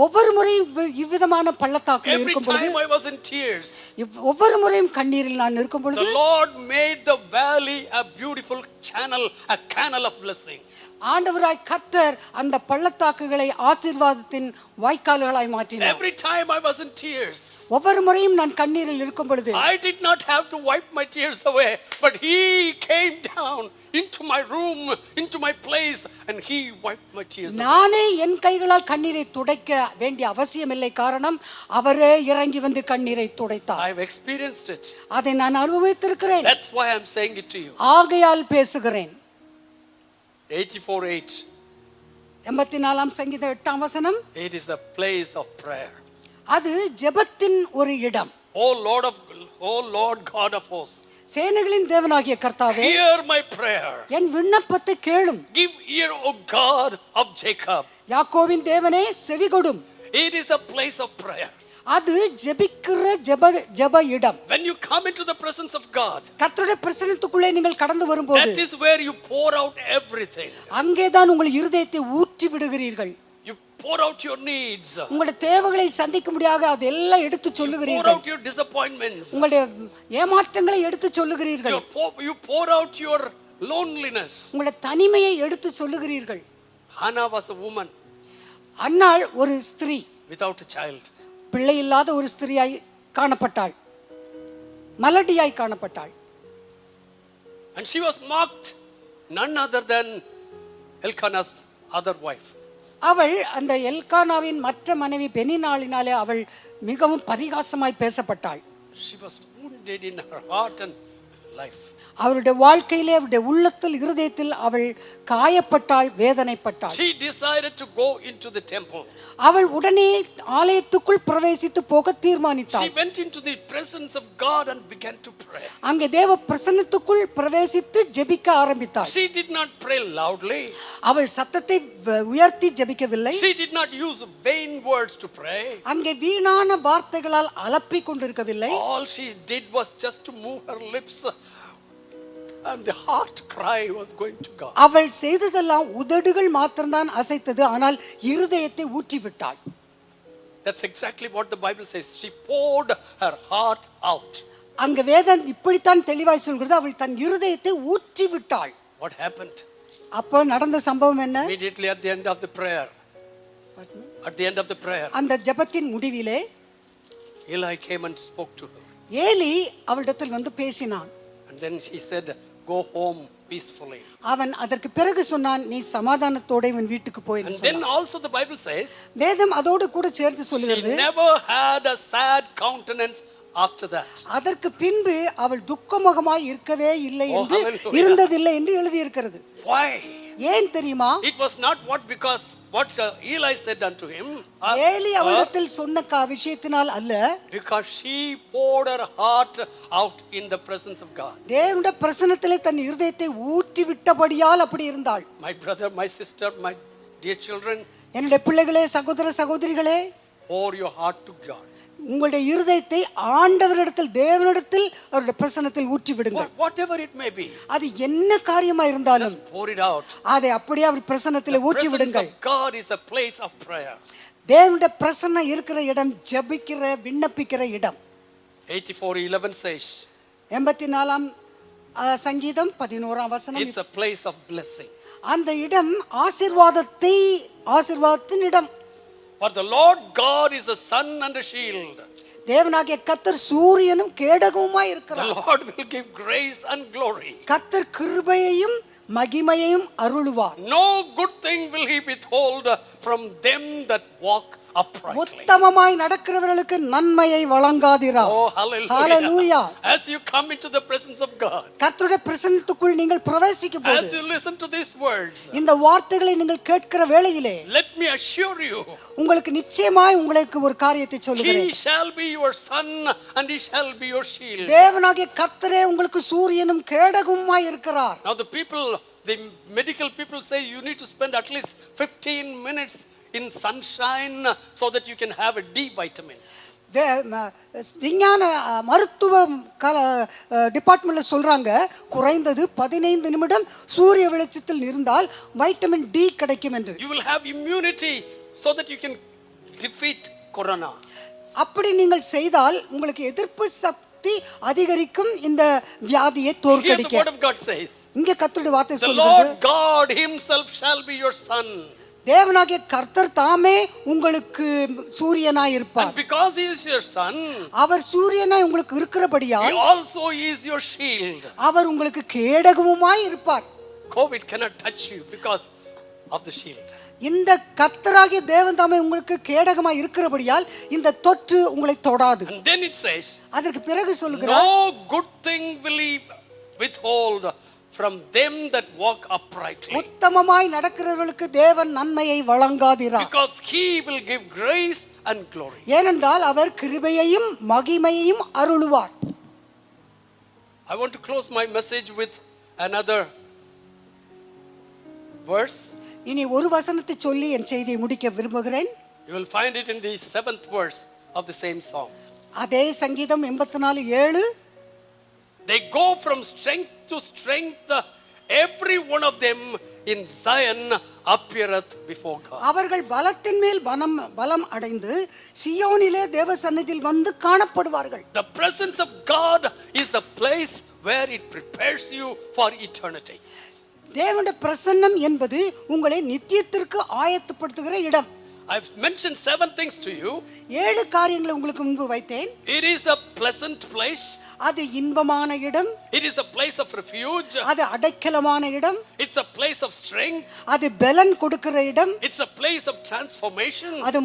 S4: ஒவ்வொரு முறையும் இவ்விதமான பள்ளத்தாக்கில்
S1: every
S4: இருக்கும் பொழுது,
S1: time I was in tears,
S4: ஒவ்வொரு முறையும் கண்ணீரில் நான் இருக்கும் பொழுது,
S1: the Lord made the valley a beautiful channel, a canal of blessing.
S4: ஆண்டவராய் கர்த்தர் அந்த பள்ளத்தாக்குகளை ஆசீர்வாதத்தின் வாய்க்கால்களாய் மாற்றினார்.
S1: Every time I was in tears,
S4: ஒவ்வொரு முறையும் நான் கண்ணீரில் இருக்கும் பொழுது,
S1: I did not have to wipe my tears away, but He came down into my room, into my place, and He wiped my tears away.
S4: நானே என் கைகளால் கண்ணீரை துடைக்க வேண்டிய அவசியமில்லை. காரணம் அவரே இறங்கி வந்து கண்ணீரை துடைத்தார்.
S1: I have experienced it.
S4: அதை நான் அனுபவித்திருக்கிறேன்.
S1: That's why I'm saying it to you.
S4: ஆகையால் பேசுகிறேன்.
S1: 84:8.
S4: 84 சங்கீதம் 8ஆம் வசனம்.
S1: It is a place of prayer.
S4: அது ஜெபத்தின் ஒரு இடம்.
S1: Oh Lord God of hosts,
S4: சேனைகளின் தேவனாகிய கர்த்தாவே,
S1: hear my prayer.
S4: என் விண்ணப்பத்தை கேளும்.
S1: Give ear, O God of Jacob.
S4: யாக்கோபின் தேவனே, செவிகொடும்.
S1: It is a place of prayer.
S4: அது ஜெபிக்கிற ஜெப இடம்.
S1: When you come into the presence of God,
S4: கர்த்தருடைய பிரசன்னத்துக்குள்ளே நீங்கள் கடந்து வரும்போது,
S1: that is where you pour out everything.
S4: அங்கேதான் உங்கள் இருதயத்தை ஊற்றி விடுகிறீர்கள்.
S1: You pour out your needs.
S4: உங்களுடைய தேவைகளை சந்திக்க முடியாத அதெல்லாம் எடுத்து
S1: Pour
S4: சொல்லுகிறீர்கள்.
S1: out your disappointments.
S4: உங்களுடைய ஏமாற்றங்களை எடுத்து சொல்லுகிறீர்கள்.
S1: You pour out your loneliness.
S4: உங்களுடைய தனிமையை எடுத்து சொல்லுகிறீர்கள்.
S1: Hannah was a woman
S4: அன்னாள் ஒரு ஸ்திரீ,
S1: without a child.
S4: பிள்ளை இல்லாத ஒரு ஸ்திரீயாய் காணப்பட்டாள், மலடியாய் காணப்பட்டாள்.
S1: And she was mocked, none other than Elkanah's other wife.
S4: அவள் அந்த எல்கானாவின் மற்ற மனைவி பெனினாளினாலே அவள் மிகவும் பரிகாசமாய் பேசப்பட்டாள்.
S1: She was wounded in her heart and life.
S4: அவளுடைய வாழ்க்கையிலே, அவருடைய உள்ளத்தில், இருதயத்தில் அவள் காயப்பட்டாள், வேதனைப்பட்டாள்.
S1: She decided to go into the temple.
S4: அவள் உடனே ஆலயத்துக்குள் பிரவேசித்து போக தீர்மானித்தாள்.
S1: She went into the presence of God and began to pray.
S4: அங்கே தேவ பிரசன்னத்துக்குள் பிரவேசித்து ஜெபிக்க ஆரம்பித்தாள்.
S1: She did not pray loudly.
S4: அவள் சத்தத்தை உயர்த்தி ஜெபிக்கவில்லை.
S1: She did not use vain words to pray.
S4: அங்கே வீணான வார்த்தைகளால் அலப்பிக் கொண்டிருக்கவில்லை.
S1: All she did was just to move her lips, and the heart cry was going to God.
S4: அவள் செய்ததெல்லாம் உதடுகள் மாத்திரம்தான் அசைத்தது, ஆனால் இருதயத்தை ஊற்றி விட்டாள்.
S1: That's exactly what the Bible says. She poured her heart out.
S4: அங்க வேதம் இப்படித்தான் தெளிவாய் சொல்கிறது, அவள் தன் இருதயத்தை ஊற்றி விட்டாள்.
S1: What happened?
S4: அப்போ நடந்த சம்பவம் என்ன?
S1: Immediately at the end of the prayer. At the end of the prayer,
S4: அந்த ஜெபத்தின் முடிவிலே
S1: Eli came and spoke to her.
S4: Eli அவளிடத்தில் வந்து பேசினான்.
S1: And then she said, "Go home peacefully."
S4: அவன் அதற்கு பிறகு சொன்னான், நீ சமாதானத்தோட உன் வீட்டுக்கு போய் என்று
S1: And then
S4: சொன்னான்.
S1: also the Bible says,
S4: வேதம் அதோடு கூட சேர்த்து
S1: she
S4: சொல்கிறது,
S1: never had a sad countenance after that.
S4: அதற்கு பின்பு அவள் துக்கமுகமாய் இருக்கவே இல்லை
S1: Oh,
S4: என்று,
S1: hallelujah.
S4: இருந்ததில்லை என்று எழுதி இருக்கிறது.
S1: Why?
S4: ஏன் தெரியுமா?
S1: It was not because what Eli said unto him,
S4: Eli அவளிடத்தில் சொன்ன விஷயத்தினால் அல்ல,
S1: because she poured her heart out in the presence of God.
S4: தேவனுடைய பிரசன்னத்திலே தன் இருதயத்தை ஊற்றி விட்டபடியால் அப்படி இருந்தாள்.
S1: My brother, my sister, my dear children,
S4: என்னுடைய பிள்ளைகளே, சகோதர சகோதரிகளே,
S1: pour your heart to God.
S4: உங்களுடைய இருதயத்தை ஆண்டவரிடத்தில், தேவனிடத்தில், அவருடைய பிரசன்னத்தில் ஊற்றி விடுங்கள்.
S1: Whatever it may be,
S4: அது என்ன காரியமா இருந்தாலும்
S1: just pour it out.
S4: அதை அப்படியே அவர் பிரசன்னத்தில்
S1: The
S4: ஊற்றி
S1: presence
S4: விடுங்கள்.
S1: of God is a place of prayer.
S4: தேவனுடைய பிரசன்னம் இருக்கிற இடம் ஜெபிக்கிற, விண்ணப்பிக்கிற இடம்.
S1: 84:11 says,
S4: 84ஆம் சங்கீதம் 11ஆம் வசனம்.
S1: it's a place of blessing.
S4: அந்த இடம் ஆசீர்வாதத்தின் இடம்.
S1: For the Lord God is a sun and a shield.
S4: தேவனாகிய கர்த்தர் சூரியனும் கேடகமுமாய்
S1: The
S4: இருக்கிறார்.
S1: Lord will give grace and glory.
S4: கர்த்தர் கிருபையையும் மகிமையையும் அருளுவார்.
S1: No good thing will he withhold from them that walk uprightly.
S4: உத்தமமாய் நடக்கிறவர்களுக்கு நன்மையை வழங்காதிரார்.
S1: Oh, hallelujah.
S4: Hallelujah.
S1: As you come into the presence of God,
S4: கர்த்தருடைய பிரசன்னத்துக்குள் நீங்கள் பிரவேசிக்கும் போது,
S1: as you listen to these words,
S4: இந்த வார்த்தைகளை நீங்கள் கேட்கிற வேளையிலே
S1: let me assure you,
S4: உங்களுக்கு நிச்சயமாய் உங்களுக்கு ஒரு காரியத்தை சொல்லுகிறேன்.
S1: he shall be your son and he shall be your shield.
S4: தேவனாகிய கர்த்தரே உங்களுக்கு சூரியனும் கேடகமுமாய் இருக்கிறார்.
S1: Now the medical people say you need to spend at least 15 minutes in sunshine so that you can have a D vitamin.
S4: விஞ்ஞான மருத்துவ டிபார்ட்மெண்ட்ல சொல்றாங்க குறைந்தது 15 நிமிடம் சூரிய வெளிச்சத்தில் இருந்தால் வைட்டமின் டி கிடைக்கும் என்று.
S1: You will have immunity so that you can defeat corona.
S4: அப்படி நீங்கள் செய்தால் உங்களுக்கு எதிர்ப்பு சக்தி அதிகரிக்கும், இந்த வியாதியை
S1: Here the
S4: தோற்கடிக்க.
S1: word of God says,
S4: இங்கே கர்த்தருடைய வார்த்தை
S1: the
S4: சொல்கிறது,
S1: Lord God himself shall be your sun.
S4: தேவனாகிய கர்த்தர் தாமே உங்களுக்கு சூரியனாய் இருப்பார்.
S1: And because he is your son,
S4: அவர் சூரியனாய் உங்களுக்கு
S1: he
S4: இருக்கிறபடியால்
S1: also is your shield.
S4: அவர் உங்களுக்கு கேடகமுமாய் இருப்பார்.
S1: COVID cannot touch you because of the shield.
S4: இந்த கர்த்தராகிய தேவன் தாமே உங்களுக்கு கேடகமாய் இருக்கிறபடியால் இந்த தொற்று உங்களை தொடாது.
S1: And then it says,
S4: அதற்கு பிறகு சொல்கிறார்,
S1: no good thing will he withhold from them that walk uprightly.
S4: உத்தமமாய் நடக்கிறவர்களுக்கு தேவன் நன்மையை வழங்காதிரார்.
S1: Because he will give grace and glory.
S4: ஏனென்றால் அவர் கிருபையையும் மகிமையையும் அருளுவார்.
S1: I want to close my message with another verse.
S4: இனி ஒரு வசனத்தை சொல்லி என் செய்தியை முடிக்க விரும்புகிறேன்.
S1: You will find it in the 7th verse of the same psalm.
S4: அதே சங்கீதம் 84:7.
S1: They go from strength to strength, every one of them in Zion appeareth before God.
S4: அவர்கள் பலத்தின் மேல் பலம் அடைந்து சியோனிலே தேவ சந்நிதியில் வந்து காணப்படுவார்கள்.
S1: The presence of God is the place where it prepares you for eternity.
S4: தேவனுடைய பிரசன்னம் என்பது உங்களை நித்தியத்திற்கு ஆயத்தப்படுத்துகிற இடம்.
S1: I've mentioned 7 things to you.
S4: 7 காரியங்களை உங்களுக்கு முன்பு வைத்தேன்.
S1: It is a pleasant place.
S4: அது இன்பமான இடம்.
S1: It is a place of refuge.
S4: அது அடைக்கலமான இடம்.
S1: It's a place of strength.
S4: அது பலன் கொடுக்கிற இடம்.
S1: It's a place of transformation.
S4: அது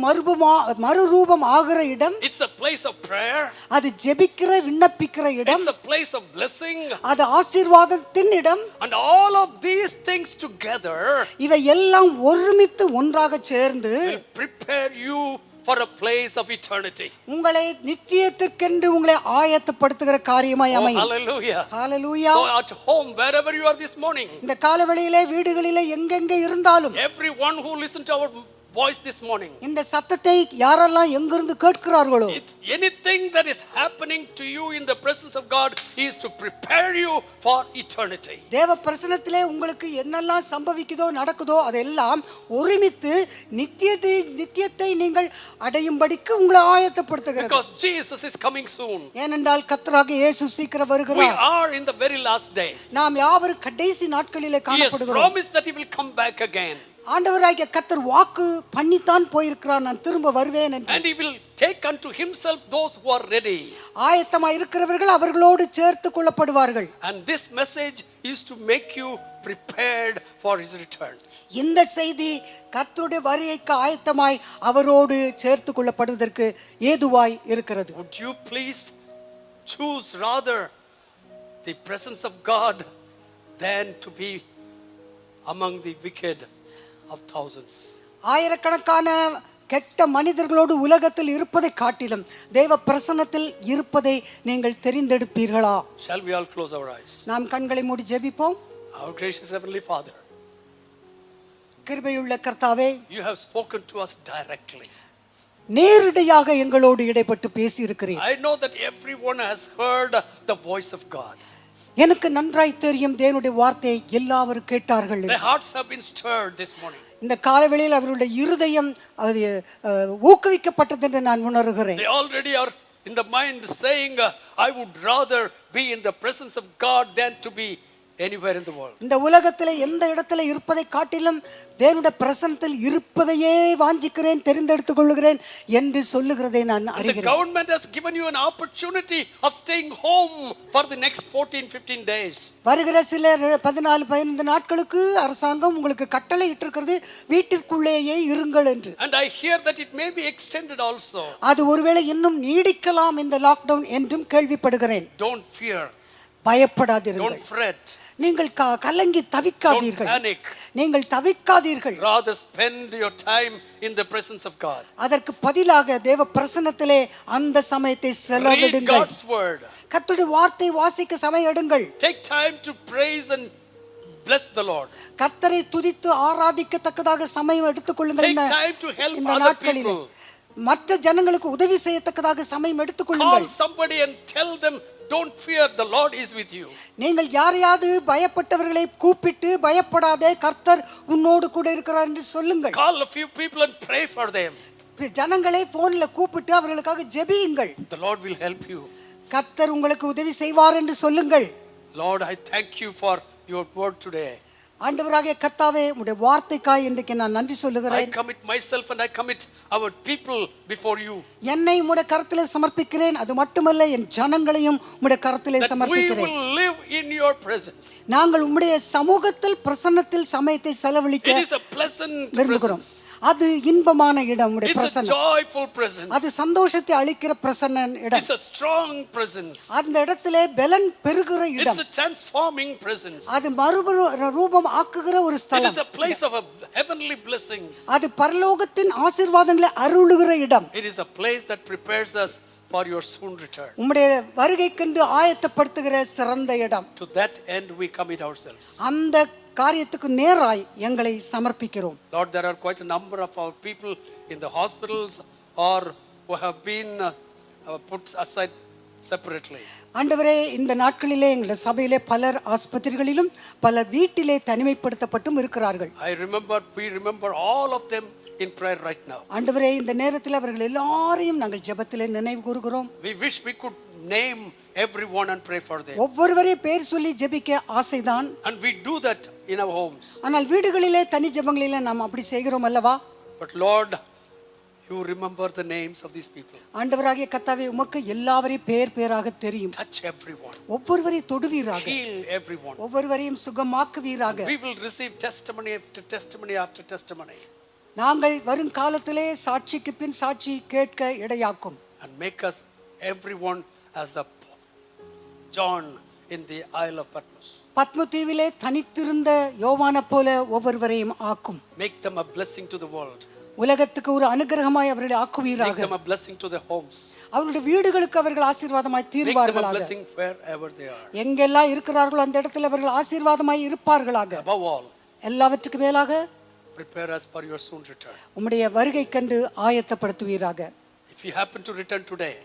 S4: மறுரூபம் ஆகிற இடம்.
S1: It's a place of prayer.
S4: அது ஜெபிக்கிற விண்ணப்பிக்கிற இடம்.
S1: It's a place of blessing.
S4: அது ஆசீர்வாதத்தின் இடம்.
S1: And all of these things together
S4: இவை எல்லாம் ஒருமித்து ஒன்றாக சேர்ந்து
S1: will prepare you for a place of eternity.
S4: உங்களை நித்தியத்திற்கென்று உங்களை ஆயத்தப்படுத்துகிற காரியமாய்
S1: Oh,
S4: அமையும்.
S1: hallelujah.
S4: Hallelujah.
S1: So at home, wherever you are this morning,
S4: இந்த காலவெளியிலே வீடுகளிலே எங்கெங்கே இருந்தாலும்
S1: everyone who listened to our voice this morning,
S4: இந்த சத்தத்தை யாரெல்லாம் எங்கிருந்து கேட்கிறார்களோ,
S1: it's anything that is happening to you in the presence of God is to prepare you for eternity.
S4: தேவ பிரசன்னத்திலே உங்களுக்கு என்னெல்லாம் சம்பவிக்குதோ நடக்குதோ அதெல்லாம் ஒருமித்து நித்தியத்தை நீங்கள் அடையும்படிக்கு உங்களை ஆயத்தப்படுத்துகிறது.
S1: Because Jesus is coming soon.
S4: ஏனென்றால் கர்த்தராகிய இயேசு சீக்கிரம்
S1: We
S4: வருகிறார்.
S1: are in the very last days.
S4: நாம் யாவரும் கடைசி நாட்களிலே
S1: He has
S4: காணப்படுகிறோம்.
S1: promised that he will come back again.
S4: ஆண்டவராகிய கர்த்தர் வாக்கு பண்ணித்தான் போயிருக்கிறார், நான் திரும்ப வருவேன் என்று.
S1: And he will take unto himself those who are ready.
S4: ஆயத்தமாய் இருக்கிறவர்கள் அவர்களோடு சேர்த்து கொள்ளப்படுவார்கள்.
S1: And this message is to make you prepared for his return.
S4: இந்த செய்தி கர்த்தருடைய வருகைக்கு ஆயத்தமாய் அவரோடு சேர்த்து கொள்ளப்படுவதற்கு ஏதுவாய் இருக்கிறது.
S1: Would you please choose rather the presence of God than to be among the wicked of thousands?
S4: ஆயிரக்கணக்கான கெட்ட மனிதர்களோடு உலகத்தில் இருப்பதை காட்டிலும் தேவ பிரசன்னத்தில் இருப்பதை நீங்கள் தெரிந்தெடுப்பீர்களா?
S1: Shall we all close our eyes?
S4: நாம் கண்களை மூடி ஜெபிப்போம்.
S1: Our gracious heavenly Father,
S4: கிருபையுள்ள கர்த்தாவே,
S1: you have spoken to us directly.
S4: நேரடியாக எங்களோடு இடைப்பட்டு பேசி இருக்கிறீர்.
S1: I know that everyone has heard the voice of God.
S4: எனக்கு நன்றாய் தெரியும் தேவனுடைய வார்த்தையை எல்லாரும் கேட்டார்கள்.
S1: Their hearts have been stirred this morning.
S4: இந்த காலவெளியில் அவருடைய இருதயம் ஊக்குவிக்கப்பட்டது என்று நான் உணர்கிறேன்.
S1: They already are in the mind saying, I would rather be in the presence of God than to be anywhere in the world.
S4: இந்த உலகத்திலே எந்த இடத்துல இருப்பதை காட்டிலும் தேவனுடைய பிரசன்னத்தில் இருப்பதையே வாஞ்சிக்கிறேன், தெரிந்தெடுத்துக் கொள்கிறேன் என்று சொல்லுகிறதை நான்
S1: The
S4: அறிகிறேன்.
S1: government has given you an opportunity of staying home for the next 14-15 days.
S4: வருகிற சில 14-15 நாட்களுக்கு அரசாங்கம் உங்களுக்கு கட்டளை இட்டிருக்கிறது, வீட்டிற்குள்ளேயே இருங்கள் என்று.
S1: And I hear that it may be extended also.
S4: அது ஒருவேளை இன்னும் நீடிக்கலாம் இந்த லாக்டவுன் என்றும் கேள்விப்படுகிறேன்.
S1: Don't fear.
S4: பயப்படாதீர்கள்.
S1: Don't fret.
S4: நீங்கள் கலங்கி
S1: Don't
S4: தவிக்காதீர்கள்.
S1: panic.
S4: நீங்கள் தவிக்காதீர்கள்.
S1: Rather spend your time in the presence of God.
S4: அதற்கு பதிலாக தேவ பிரசன்னத்திலே அந்த சமயத்தை
S1: Read
S4: செலவிடுங்கள்.
S1: God's word.
S4: கர்த்தருடைய வார்த்தை வாசிக்க சமயம் எடுங்கள்.
S1: Take time to praise and bless the Lord.
S4: கர்த்தரை துதித்து ஆராதிக்கத்தக்கதாக சமயம் எடுத்துக்கொள்ளுங்கள்.
S1: Take time to help
S4: இந்த
S1: other
S4: நாட்களிலே
S1: people.
S4: மற்ற ஜனங்களுக்கு உதவி செய்யத்தக்கதாக சமயம்
S1: Call
S4: எடுத்துக்கொள்ளுங்கள்.
S1: somebody and tell them, don't fear, the Lord is with you.
S4: நீங்கள் யாரையாவது பயப்பட்டவர்களை கூப்பிட்டு பயப்படாதே, கர்த்தர் உன்னோடு கூட இருக்கிறார் என்று சொல்லுங்கள்.
S1: Call a few people and pray for them.
S4: ஜனங்களை போன்ல கூப்பிட்டு அவர்களுக்காக ஜெபியுங்கள்.
S1: The Lord will help you.
S4: கர்த்தர் உங்களுக்கு உதவி செய்வார் என்று சொல்லுங்கள்.
S1: Lord, I thank you for your word today.
S4: ஆண்டவராகிய கர்த்தாவே, உம்முடைய வார்த்தைக்காய் இன்றைக்கு நான் நன்றி
S1: I
S4: சொல்லுகிறேன்.
S1: commit myself and I commit our people before you.
S4: என்னை உம்முடைய கரத்திலே சமர்ப்பிக்கிறேன். அது மட்டுமல்ல, என் ஜனங்களையும் உம்முடைய கரத்திலே
S1: That we
S4: சமர்ப்பிக்கிறேன்.
S1: will live in your presence.
S4: நாங்கள் உம்முடைய சமூகத்தில் பிரசன்னத்தில் சமயத்தை செலவழிக்க
S1: It is a pleasant
S4: விரும்புகிறோம்.
S1: presence.
S4: அது இன்பமான இடம், உம்முடைய
S1: It's a
S4: பிரசன்னம்.
S1: joyful presence.
S4: அது சந்தோஷத்தை அளிக்கிற பிரசன்ன இடம்.
S1: It's a strong presence.
S4: அந்த இடத்திலே பலன் பெருகிற
S1: It's
S4: இடம்.
S1: a transforming presence.
S4: அது ரூபம் ஆக்குகிற ஒரு
S1: It
S4: ஸ்தலம்.
S1: is a place of heavenly blessings.
S4: அது பரலோகத்தின் ஆசீர்வாதங்களை அருளுகிற இடம்.
S1: It is a place that prepares us for your soon return.
S4: உம்முடைய வருகைக்கென்று ஆயத்தப்படுத்துகிற சிறந்த இடம்.
S1: To that end we commit ourselves.
S4: அந்த காரியத்துக்கு நேராய் எங்களை சமர்ப்பிக்கிறோம்.
S1: Lord, there are quite a number of our people in the hospitals or who have been put aside separately.
S4: ஆண்டவரே, இந்த நாட்களிலே எங்களுடைய சபையிலே பலர் ஆஸ்பத்திரிகளிலும் பல வீட்டிலே தனிமைப்படுத்தப்பட்டும் இருக்கிறார்கள்.
S1: We remember all of them in prayer right now.
S4: ஆண்டவரே, இந்த நேரத்தில் அவர்கள் எல்லாரையும் நாங்கள் ஜெபத்திலே நினைவு கூறுகிறோம்.
S1: We wish we could name everyone and pray for them.
S4: ஒவ்வொருவரையும் பேர் சொல்லி ஜெபிக்க ஆசைதான்.
S1: And we do that in our homes.
S4: ஆனால் வீடுகளிலே தனி ஜெபங்களிலே நாம் அப்படி செய்கிறோம் அல்லவா?
S1: But Lord, you remember the names of these people.
S4: ஆண்டவராகிய கர்த்தாவே, உமக்கு எல்லாவரையும் பேராக தெரியும்.
S1: Touch everyone.
S4: ஒவ்வொருவரையும் தொடுவீராக.
S1: Heal everyone.
S4: ஒவ்வொருவரையும் சுகமாக்குவீராக.
S1: We will receive testimony after testimony after testimony.
S4: நாங்கள் வரும் காலத்திலே சாட்சிக்கு பின் சாட்சி கேட்க இடையாக்கும்.
S1: And make us everyone as the John in the Isle of Patmos.
S4: Padma தீவிலே தனித்திருந்த யோவானை போல ஒவ்வொருவரையும் ஆக்கும்.
S1: Make them a blessing to the world.
S4: உலகத்துக்கு ஒரு அனுகிரகமாய் அவர்களை ஆக்குவீராக.
S1: Make them a blessing to their homes.
S4: அவருடைய வீடுகளுக்கு அவர்கள் ஆசீர்வாதமாய்
S1: Make them a
S4: தீர்வார்களாக.
S1: blessing wherever they are.
S4: எங்கெல்லாம் இருக்கிறார்களோ அந்த இடத்துல அவர்கள் ஆசீர்வாதமாய் இருப்பார்களாக.
S1: Above all,
S4: எல்லாவற்றுக்கு மேலாக
S1: prepare us for your soon return.
S4: உம்முடைய வருகை கண்டு ஆயத்தப்படுத்துவீராக.
S1: If you happen to return today,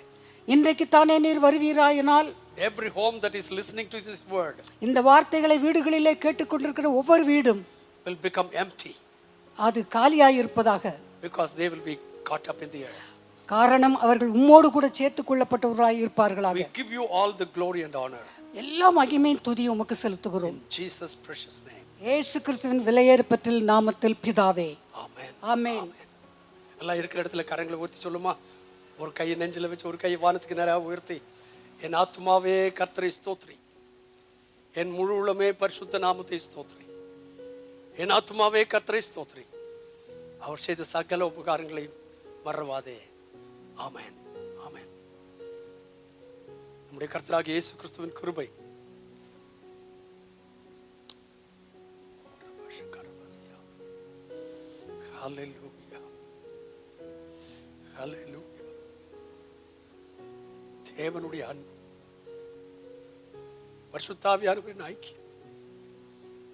S4: இன்றைக்கு தானே நீர் வருவீராயினால்
S1: every home that is listening to this word
S4: இந்த வார்த்தைகளை வீடுகளிலே கேட்டுக்கொண்டிருக்கிற ஒவ்வொரு வீடும்
S1: will become empty
S4: அது காலியாய் இருப்பதாக.
S1: because they will be caught up in the air.
S4: காரணம், அவர்கள் உம்மோடு கூட சேர்த்துக் கொள்ளப்பட்டவர்களாய் இருப்பார்களாக.
S1: We give you all the glory and honor.
S4: எல்லா மகிமையும் துதியும் உமக்கு செலுத்துகிறோம்.
S1: In Jesus' precious name.
S4: இயேசு கிறிஸ்துவின் விலையேறப்பெற்ற நாமத்தில் பிதாவே.
S1: Amen.
S4: ஆமென்.
S1: எல்லாம் இருக்கிற இடத்துல கரங்களை உயர்த்தி சொல்லுமா. ஒரு கையை நெஞ்சில வச்சு ஒரு கையை வானத்துக்கு நேராக உயர்த்தி, என் ஆத்மாவே கர்த்தரை ஸ்தோத்ரி, என் முழு உள்ளமே பரிசுத்த நாமத்தை ஸ்தோத்ரி, என் ஆத்மாவே கர்த்தரை ஸ்தோத்ரி, அவர் செய்த சகல உபகாரங்களையும் மறவாதே. ஆமென். ஆமென். நம்முடைய கர்த்தராகிய இயேசு கிறிஸ்துவின் கிருபை, ஹல்லேலூயா, ஹல்லேலூயா, தேவனுடைய அன்பு, பரிசுத்த ஆவியானவரின் ஐக்கியம்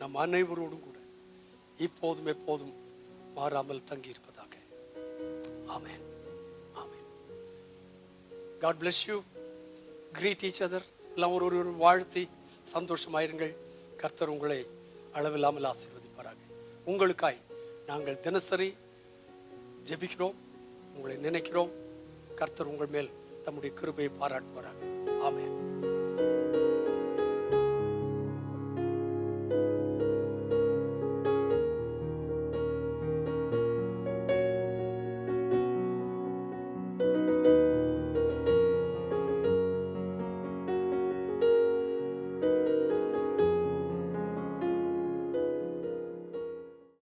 S1: நம் அனைவரோடும் கூட இப்போதும் எப்போதும் மாறாமல் தங்கி இருப்பதாக. ஆமென். ஆமென். God bless you. Greet each other. எல்லாம் ஒரு வாழ்த்தி சந்தோஷமாயிருங்கள். கர்த்தர் உங்களை அளவில்லாமல் ஆசீர்வதிப்பாராக. உங்களுக்காய் நாங்கள் தினசரி ஜெபிக்கிறோம், உங்களை நினைக்கிறோம். கர்த்தர் உங்கள் மேல் தம்முடைய கிருபையை பாராட்டுவாராக. ஆமென்.